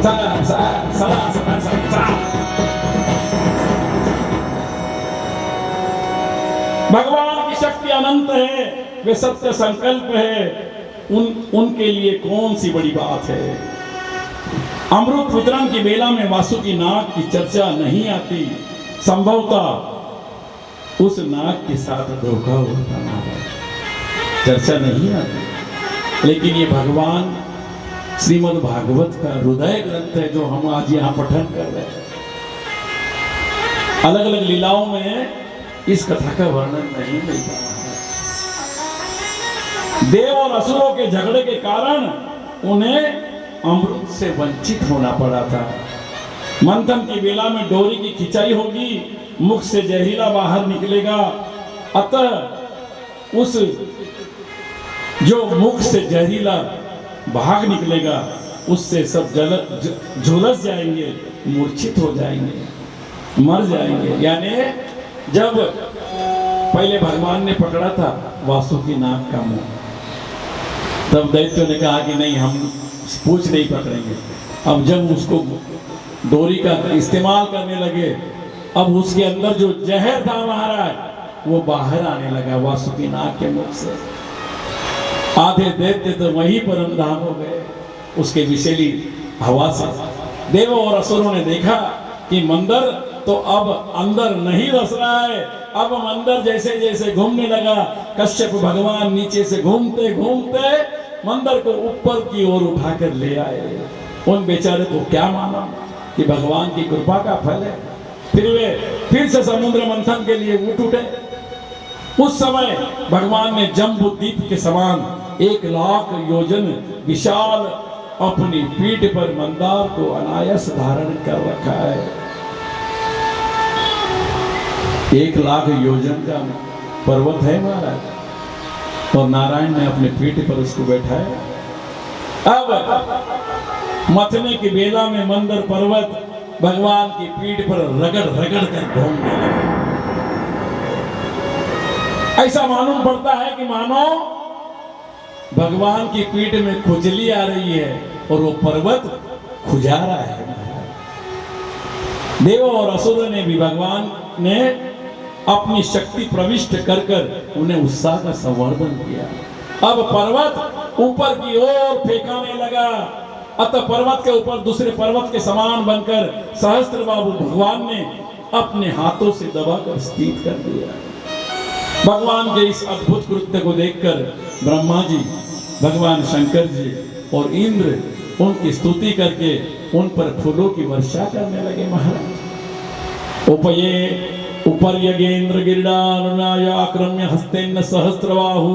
सरा, सरा, सरा, सरा, सरा, सरा। भगवान की शक्ति अनंत है, वे सत्य संकल्प है, उनके लिए कौन सी बड़ी बात है। अमृत वितरण की बेला में वासुकी नाग की चर्चा नहीं आती, संभवतः उस नाग के साथ धोखा होता ना, चर्चा नहीं आती। लेकिन ये भगवान श्रीमद् भागवत का हृदय ग्रंथ है जो हम आज यहाँ पठन कर रहे हैं। अलग अलग लीलाओं में इस कथा का वर्णन नहीं मिलता। देव और असुरों के झगड़े के कारण उन्हें अमृत से वंचित होना पड़ा था। मंथन की बेला में डोरी की खिंचाई होगी, मुख से जहरीला बाहर निकलेगा, अतः उस जो मुख से जहरीला भाग निकलेगा उससे सब झुलस जाएंगे, मूर्छित हो जाएंगे, मर जाएंगे। यानी जब पहले भगवान ने पकड़ा था वासुकी नाग का मुंह, तब दैत्यों ने कहा कि नहीं, हम पूछ नहीं पकड़ेंगे। अब जब उसको डोरी का इस्तेमाल करने लगे, अब उसके अंदर जो जहर था महाराज वो बाहर आने लगा वासुकी नाग के मुख से। आधे दैत्य तो वहीं पर अंधान हो गए उसके विषैली हवा से। देवों और असुरों ने देखा कि मंदर तो अब अंदर नहीं रस रहा है, अब मंदर जैसे जैसे घूमने लगा, कश्यप भगवान नीचे से घूमते घूमते मंदिर को ऊपर की ओर उठाकर ले आए। उन बेचारे को क्या माना कि भगवान की कृपा का फल है। फिर वे फिर से समुद्र मंथन के लिए उठ उठे। उस समय भगवान ने जम्बूद्वीप के समान 1,00,000 योजन विशाल अपनी पीठ पर मंदार को अनायास धारण कर रखा है। 1,00,000 योजन का पर्वत है महाराज, और नारायण ने अपने पीठ पर उसको बैठाया। अब मथने की बेला में मंदर पर्वत भगवान की पीठ पर रगड़ रगड़ कर घूमने लगा। ऐसा मालूम पड़ता है कि मानो भगवान की पीठ में खुजली आ रही है और वो पर्वत खुजा रहा है। देवों और असुरों ने भी भगवान ने अपनी शक्ति प्रविष्ट कर कर उन्हें उत्साह का संवर्धन किया। अब पर्वत ऊपर की ओर फेंकाने लगा, अतः पर्वत के ऊपर दूसरे पर्वत के समान बनकर सहस्त्रबाहु भगवान ने अपने हाथों से दबाकर स्थित कर दिया। भगवान के इस अद्भुत कृत्य को देखकर ब्रह्मा जी, भगवान शंकर जी और इंद्र उनकी स्तुति करके उन पर फूलों की वर्षा करने लगे। महाराज उपये उपर्यगेन्द्र गिरिडानुनाय आक्रम्य हस्तेन सहस्रबाहु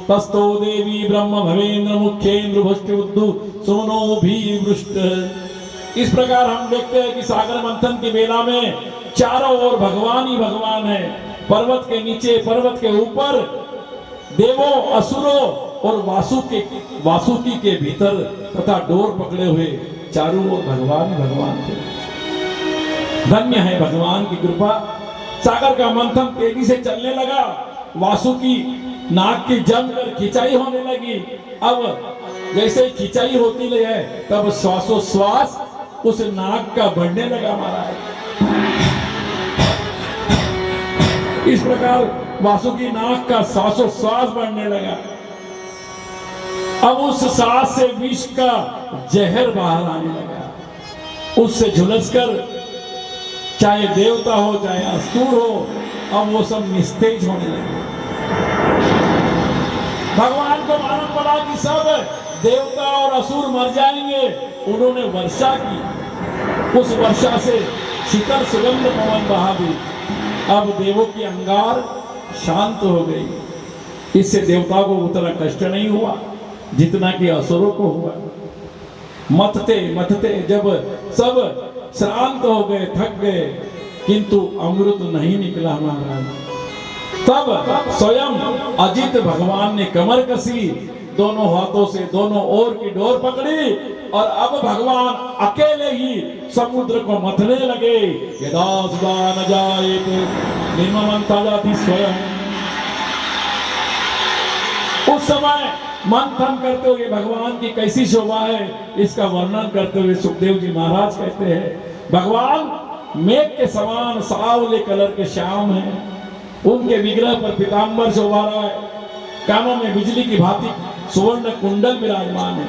तस्तो देवी ब्रह्म भवेन्द्र मुख्येन्द्र भष्टुद्धु सुमनो भी वृष्ट। इस प्रकार हम देखते हैं कि सागर मंथन की बेला में चारों ओर भगवान ही भगवान है। पर्वत के नीचे, पर्वत के ऊपर देवों, असुरों और वासुकी के भीतर तथा डोर पकड़े हुए चारों ओर भगवान ही भगवान थे। धन्य है भगवान की कृपा। सागर का मंथन तेजी से चलने लगा, वासुकी नाग की जमकर खिंचाई होने लगी। अब जैसे खिंचाई होती है तब श्वासोश्वास उस नाग का बढ़ने लगा महाराज। इस प्रकार वासुकी नाग का श्वासोश्वास बढ़ने लगा। अब उस सांस से विष का जहर बाहर आने लगा। उससे झुलसकर चाहे देवता हो चाहे असुर हो, अब वो सब निस्तेज होने लगे। भगवान को मालूम पड़ा कि सब देवता और असुर मर जाएंगे। उन्होंने वर्षा की, उस वर्षा से शीतल सुगंध पवन बहा दी। अब देवों की अंगार शांत हो गई। इससे देवता को उतना कष्ट नहीं हुआ जितना कि असुरों को हुआ। मथते मथते जब सब श्रांत हो गए, थक गए, किंतु अमृत नहीं निकला महाराज। तब स्वयं अजित भगवान ने कमर कसी, दोनों हाथों से दोनों ओर की डोर पकड़ी और अब भगवान अकेले ही समुद्र को मथने लगे। यदा सुधा न जायेत निर्ममंथा जाति स्वयं। उस समय मंथन करते हुए भगवान की कैसी शोभा है, इसका वर्णन करते हुए सुखदेव जी महाराज कहते हैं, भगवान मेघ के समान सावले कलर के श्याम हैं। उनके विग्रह पर पीतांबर शोभा रहा है, कानों में बिजली की भांति सुवर्ण कुंडल विराजमान है,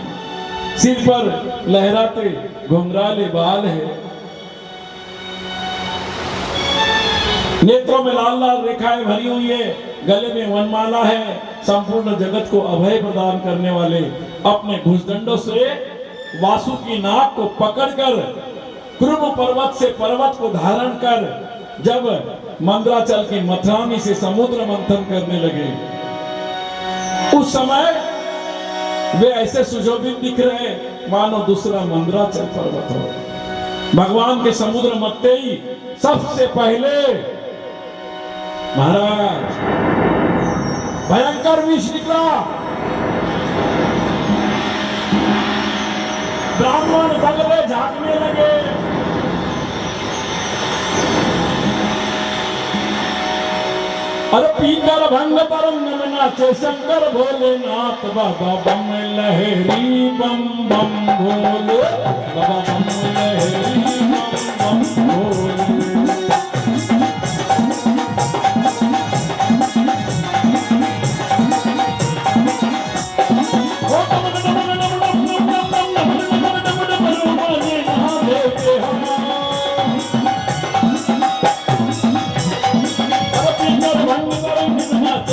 सिर पर लहराते घुंघराले बाल है, नेत्रों में लाल लाल रेखाएं भरी हुई है, गले में वनमाला है। संपूर्ण जगत को अभय प्रदान करने वाले अपने भुजदंडों से वासु की नाक को पकड़कर कृम पर्वत से पर्वत को धारण कर जब मंदराचल की मथरानी से समुद्र मंथन करने लगे, उस समय वे ऐसे सुशोभित दिख रहे मानो दूसरा मंदराचल पर्वत हो। भगवान के समुद्र मथते ही सबसे पहले महाराज भयंकर विष निकला। ब्राह्मण बगले झांकने लगे। अरे पीकर भंग तरंग में नाचे शंकर भोलेनाथ, बाबा बम लहरी बम बम भोले, बाबा बम लहरी बम बम भोले।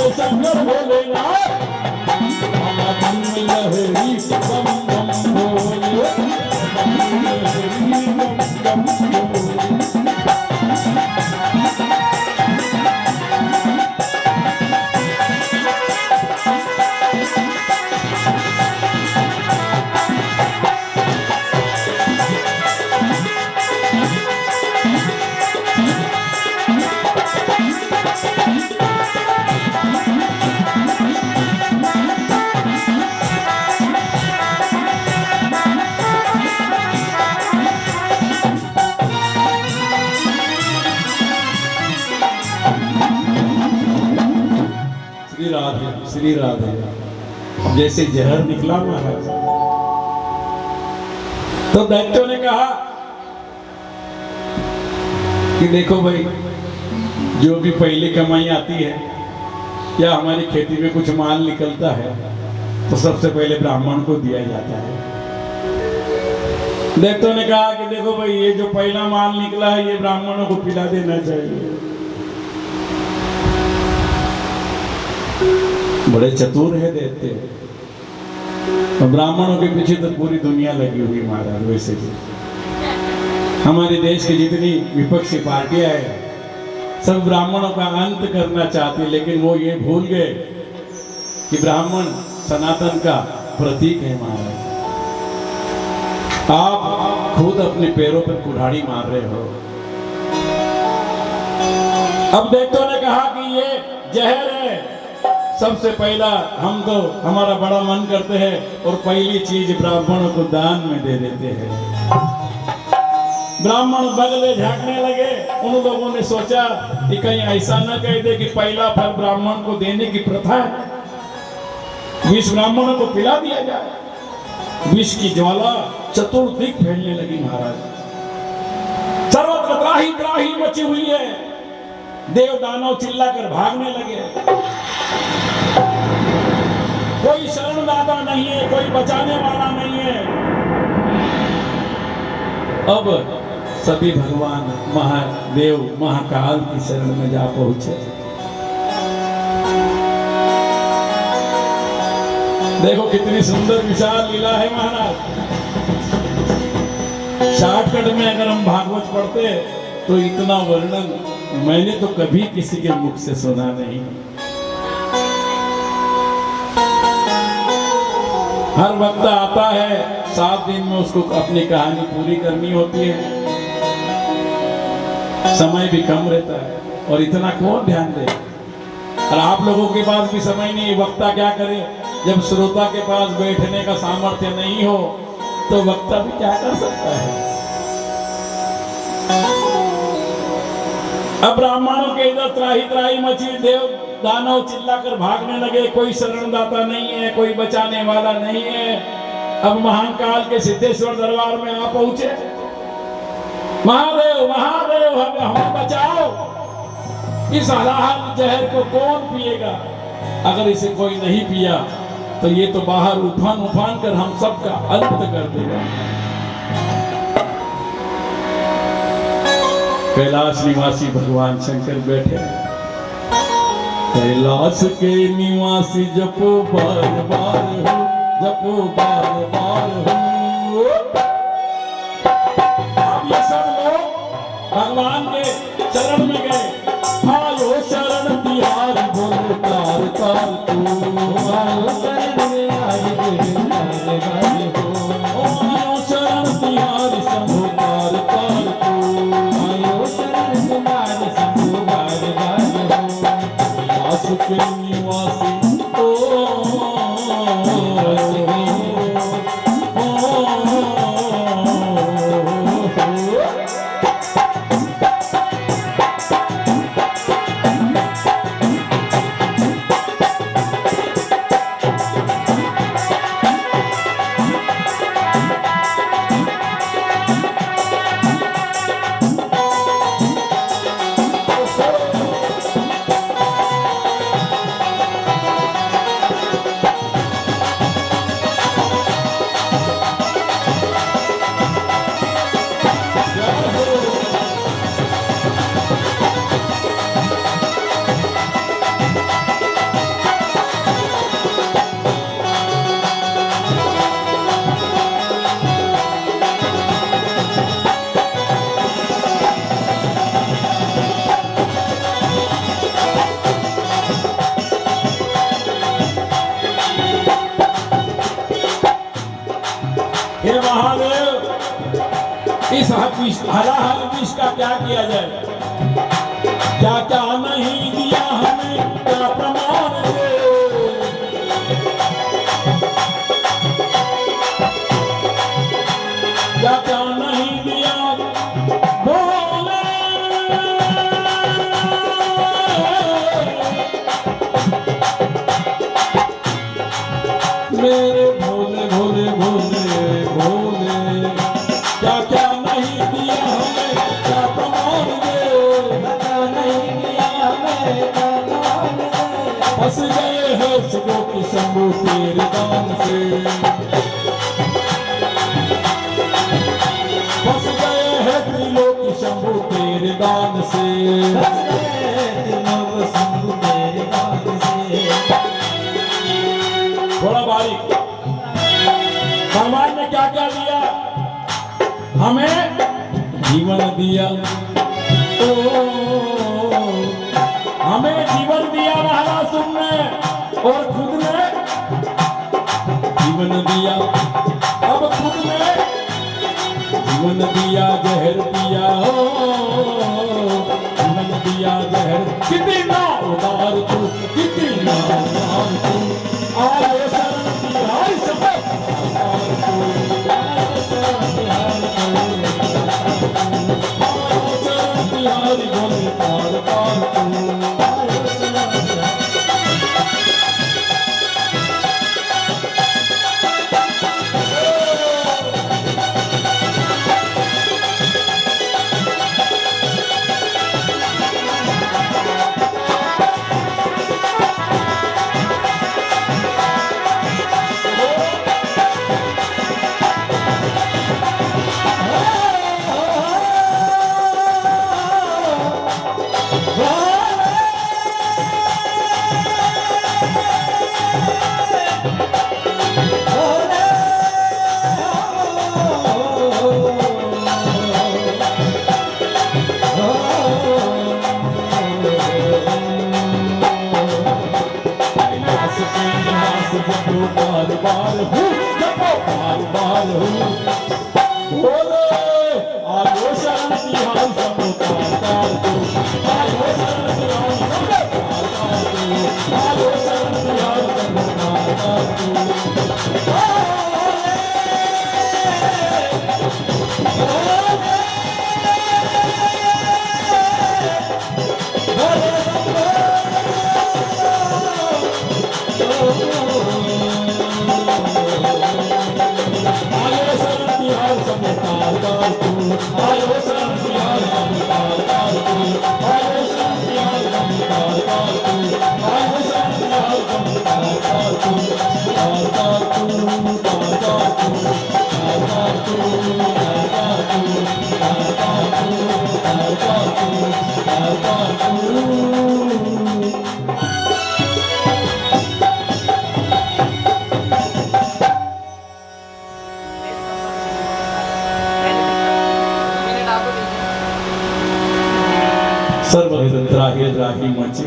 शंकर भोलेनाथ, बाबा बम लहरी बम बम भोले, बम लहरी बम बम भोले। श्री राधे। जैसे जहर निकला महाराज, तो दैत्यों ने कहा कि देखो भाई, जो भी पहली कमाई आती है या हमारी खेती में कुछ माल निकलता है तो सबसे पहले ब्राह्मण को दिया जाता है। दैत्यों ने कहा कि देखो भाई, ये जो पहला माल निकला है ये ब्राह्मणों को पिला देना चाहिए। बड़े चतुर है दैत्य, और ब्राह्मणों के पीछे तो पूरी दुनिया लगी हुई महाराज। वैसे भी हमारे देश की जितनी विपक्षी पार्टियां हैं सब ब्राह्मणों का अंत करना चाहती, लेकिन वो ये भूल गए कि ब्राह्मण सनातन का प्रतीक है महाराज। आप खुद अपने पैरों पर कुल्हाड़ी मार रहे हो। अब दैत्यों ने कहा कि ये जहर है, सबसे पहला हम तो हमारा बड़ा मन करते हैं और पहली चीज ब्राह्मणों को दान में दे देते हैं। ब्राह्मण बगले झांकने लगे। उन लोगों ने सोचा कि कहीं ऐसा न कह दे कि पहला फल ब्राह्मण को देने की प्रथा है, विष ब्राह्मणों को पिला दिया जाए। विष की ज्वाला चतुर्दिक फैलने लगी महाराज। सर्वत्र त्राही त्राही मची हुई है। देव दानव चिल्लाकर भागने लगे। कोई शरणदाता नहीं है, कोई बचाने वाला नहीं है। अब सभी भगवान महादेव महाकाल की शरण में जा पहुंचे। देखो कितनी सुंदर विशाल लीला है महाराज। शॉर्टकट में अगर हम भागवत पढ़ते तो इतना वर्णन मैंने तो कभी किसी के मुख से सुना नहीं। हर वक्त आता है 7 दिन में उसको अपनी कहानी पूरी करनी होती है, समय भी कम रहता है और इतना कौन ध्यान दे। और आप लोगों के पास भी समय नहीं, वक्ता क्या करे जब श्रोता के पास बैठने का सामर्थ्य नहीं हो तो वक्ता भी क्या कर सकता है। अब ब्राह्मणों के इधर त्राही त्राही मची, देव दानव चिल्लाकर भागने लगे, कोई शरणदाता नहीं है, कोई बचाने वाला नहीं है। अब महाकाल के सिद्धेश्वर दरबार में आ पहुंचे। महादेव महादेव हमें बचाओ, इस हलाहल जहर को कौन पिएगा। अगर इसे कोई नहीं पिया तो ये तो बाहर उफान उफान कर हम सबका अंत कर देगा। कैलाश निवासी भगवान शंकर बैठे। कैलाश के निवासी जपो बार बार हो, जपो बार बार हो। अब ये सब लोग भगवान के चरण में गए। आयो शरण तिहारी बोले तार तार तू, आयो शरण तिहारी बोले तार तार तू, आयो शरण तिहारी शंभु तार तार तू, आयो शरण तुम्हारी शंभु तार तार तू। कैलाश के निवासी इस हलाहल विष का क्या किया जाए। क्या क्या नहीं दिया हमें, क्या प्रमाण दे। क्या क्या नहीं दिया बोले, मेरे भोले भोले भोले भोले। क्या क्या फंस गए हैं सुबह की शंभु तेरे दान से, फंस गए हैं त्रिलोकी शंभु तेरे दान से, शंभु तेरे दान से। थोड़ा बारीक, भगवान ने क्या क्या दिया हमें? जीवन दिया, हमें जीवन दिया महारासुर ने और खुद ने जीवन दिया। अब खुद ने जीवन दिया, जहर पिया, जीवन दिया जहर। कितना उदार तू, कितना उदार तू, आयो शरण तिहारी शंभु तार तू, आयो शरण तिहारी बोले तार तार तू। जपो बार बार हूँ, जपो बार बार हूँ। बोले आयो शरण तिहार सबो तार तार दो, आयो शरण तिहार सबो तार तार दो, आयो शरण तिहार सबो तार तार दो। त्राहि त्राहि मची।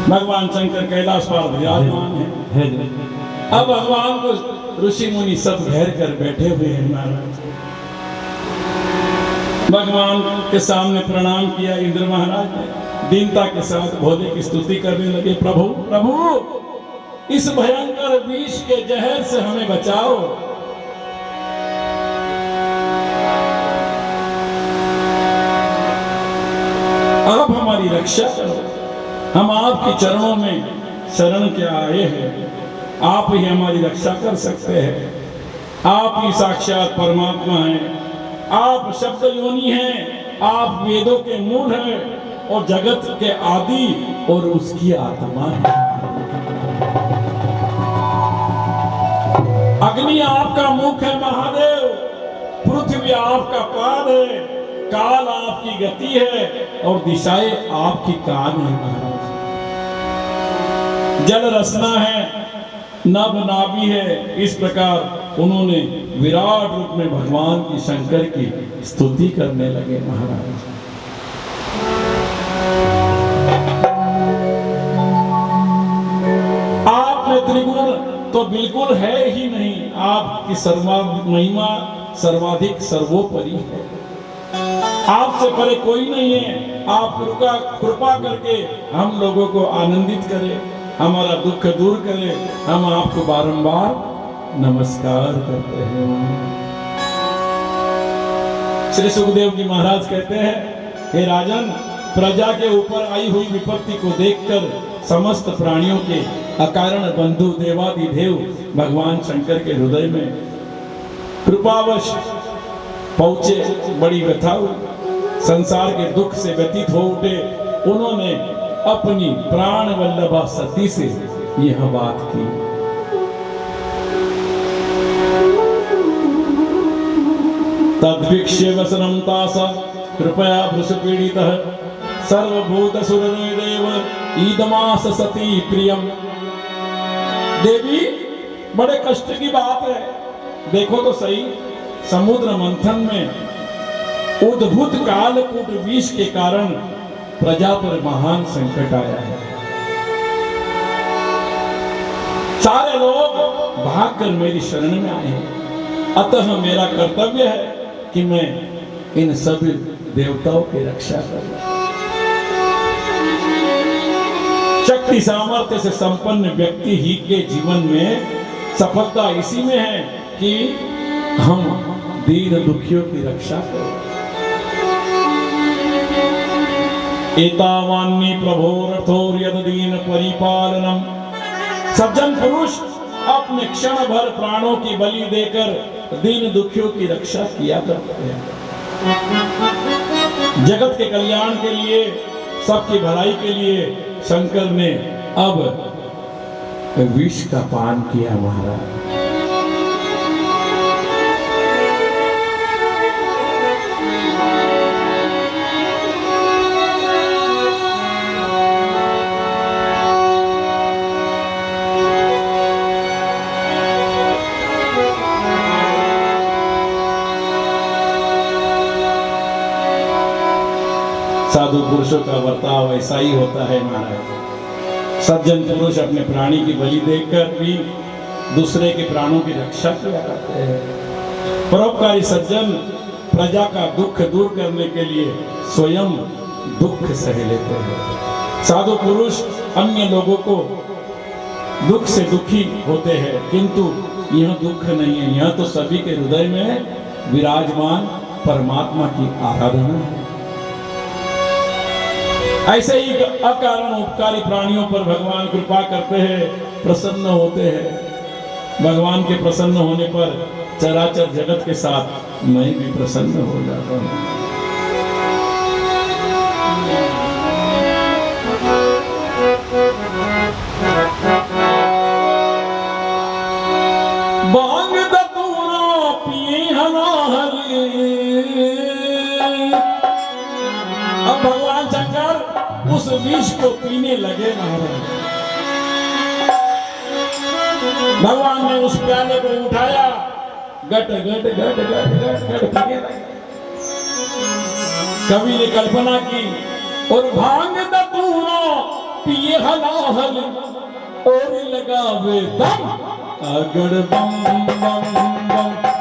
भगवान शंकर कैलाश पर विराजमान है। अब भगवान को ऋषि मुनि सब घेर कर बैठे हुए हैं महाराज। भगवान के सामने प्रणाम किया इंद्र महाराज ने, दीनता के साथ भोले की स्तुति करने लगे। प्रभु प्रभु इस भयंकर विष के जहर से हमें बचाओ। आप हमारी रक्षा करो, हम आपके चरणों में शरण के आए हैं, आप ही हमारी रक्षा कर सकते हैं। आप ही साक्षात परमात्मा हैं, आप शब्द योनि हैं, आप वेदों के मूल हैं और जगत के आदि और उसकी आत्मा है। अग्नि आपका मुख है महादेव, पृथ्वी आपका पाद है, काल आपकी गति है और दिशाएं आपकी कान है महाराज। जल रसना है, नभ नाभि है। इस प्रकार उन्होंने विराट रूप में भगवान की शंकर की स्तुति करने लगे महाराज। आप में त्रिगुण तो बिल्कुल है ही नहीं, आपकी महिमा सर्वाधिक सर्वोपरि है। आपसे परे कोई नहीं है। आप कृपा करके हम लोगों को आनंदित करें, हमारा दुख दूर करें। हम आपको बारंबार नमस्कार करते हैं। श्री सुखदेव जी महाराज कहते हैं, हे राजन, प्रजा के ऊपर आई हुई विपत्ति को देखकर समस्त प्राणियों के अकारण बंधु देवादिदेव भगवान शंकर के हृदय में कृपावश पहुंचे। बड़ी व्यथा हुई, संसार के दुख से व्यतीत हो उठे। उन्होंने अपनी प्राण वल्लभा सती से यह बात की। तद्वीक्ष्य वसनं तासा कृपया भृशपीडितः सर्वभूतसुरदेव ईदमास सती प्रियम। देवी, बड़े कष्ट की बात है। देखो तो सही, समुद्र मंथन में उद्भूत कालकूट विष के कारण प्रजा पर महान संकट आया है। सारे लोग भागकर मेरी शरण में आए हैं, अतः मेरा कर्तव्य है कि मैं इन सभी देवताओं की रक्षा करूं। शक्ति सामर्थ्य से संपन्न व्यक्ति ही के जीवन में सफलता इसी में है कि हम दीन दुखियों की रक्षा करें। एतावान्नी प्रभोरथोर यद दीन परिपालनम। सज्जन पुरुष अपने क्षण भर प्राणों की बलि देकर दीन दुखियों की रक्षा किया करते हैं। जगत के कल्याण के लिए, सबकी भलाई के लिए शंकर ने अब विष का पान किया महाराज। साधु पुरुषों का बर्ताव ऐसा ही होता है महाराज। सज्जन पुरुष अपने प्राणी की बलि देकर भी दूसरे के प्राणों की रक्षा किया करते हैं। परोपकारी सज्जन प्रजा का दुख दूर करने के लिए स्वयं दुख सह लेते हैं। साधु पुरुष अन्य लोगों को दुख से दुखी होते हैं, किंतु यह दुख नहीं है, यह तो सभी के हृदय में विराजमान परमात्मा की आराधना है। ऐसे ही अकारण उपकारी प्राणियों पर भगवान कृपा करते हैं, प्रसन्न होते हैं। भगवान के प्रसन्न होने पर चराचर जगत के साथ मैं भी प्रसन्न हो जाता हूँ। बांग दतूरा पिए हनाहरी। अब भगवान शंकर उस विष को पीने लगे महाराज। भगवान ने उस प्याले को उठाया, गट गट गट गट गट गट पीने लगे। कवि ने कल्पना की, और भांग दतूरा पिए हलाहल और लगावे दम। अगड़ बम बम बम,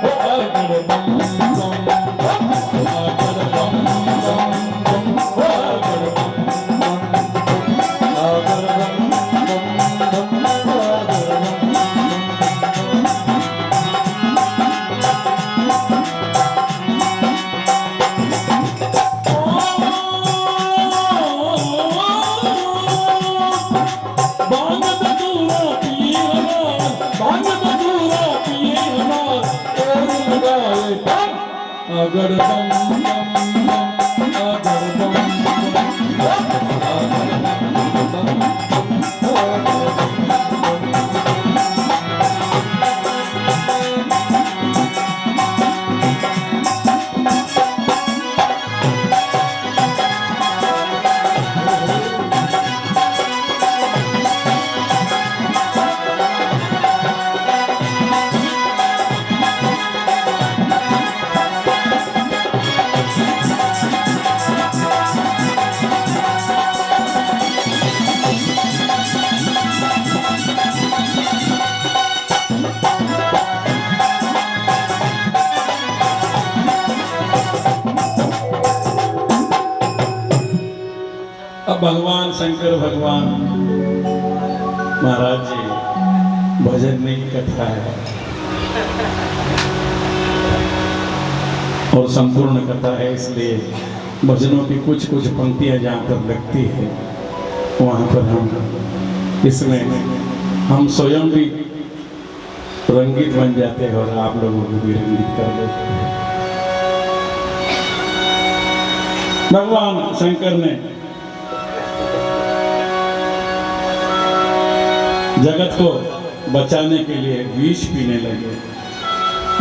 अगड़ बम बम बम, अगड़ बम बम बम, अगड़ बम बम, अगड़ बम अगर बम बम बम, अगर बम बम, भगवान शंकर भगवान महाराज जी भजन नहीं कथा है और संपूर्ण कथा है, इसलिए भजनों की कुछ कुछ पंक्तियां जहाँ पर लगती है वहाँ पर हम इसमें हम स्वयं भी रंगित बन जाते हैं और आप लोगों को भी रंगित कर देते हैं। भगवान शंकर ने जगत को बचाने के लिए विष पीने लगे।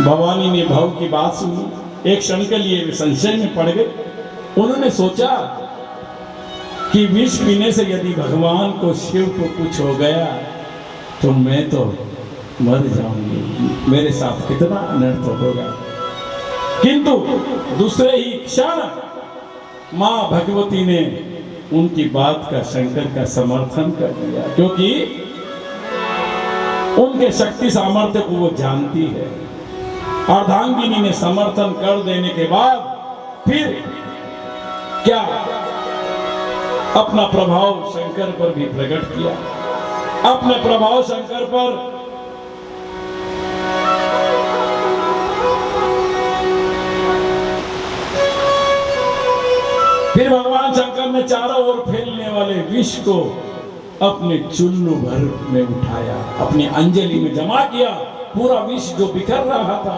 भवानी ने भाव की बात सुनी, एक क्षण के लिए वे संशय में पड़ गए। उन्होंने सोचा कि विष पीने से यदि भगवान को शिव को कुछ हो गया तो मैं तो मर जाऊंगी, मेरे साथ कितना अनर्थ होगा। किंतु दूसरे ही क्षण मां भगवती ने उनकी बात का शंकर का समर्थन कर दिया, क्योंकि उनके शक्ति सामर्थ्य को वो जानती है। अर्धांगिनी ने समर्थन कर देने के बाद फिर क्या अपना प्रभाव शंकर पर भी प्रकट किया। अपने प्रभाव शंकर पर फिर भगवान शंकर ने चारों ओर फैलने वाले विष को अपने चुल्लू भर में उठाया, अपनी अंजलि में जमा किया। पूरा विष जो बिखर रहा था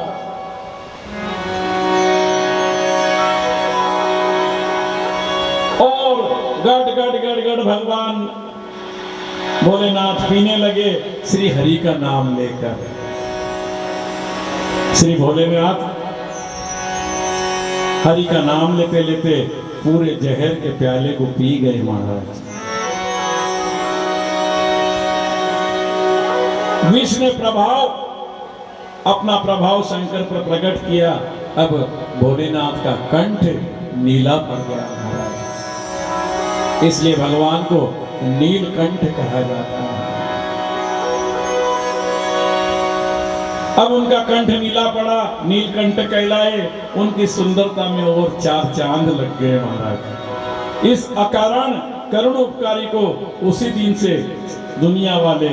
और गट गट गट गट भगवान भोलेनाथ पीने लगे श्री हरि का नाम लेकर। श्री भोलेनाथ हरि का नाम लेते लेते पूरे जहर के प्याले को पी गए महाराज। विष ने अपना प्रभाव शंकर पर प्रकट किया। अब भोलेनाथ का कंठ नीला पड़ गया महाराज। इसलिए भगवान को नीलकंठ कहा जाता है। अब उनका कंठ नीला पड़ा, नीलकंठ कहलाए। उनकी सुंदरता में और 4 चांद लग गए महाराज। इस अकारण करुणोपकारी को उसी दिन से दुनिया वाले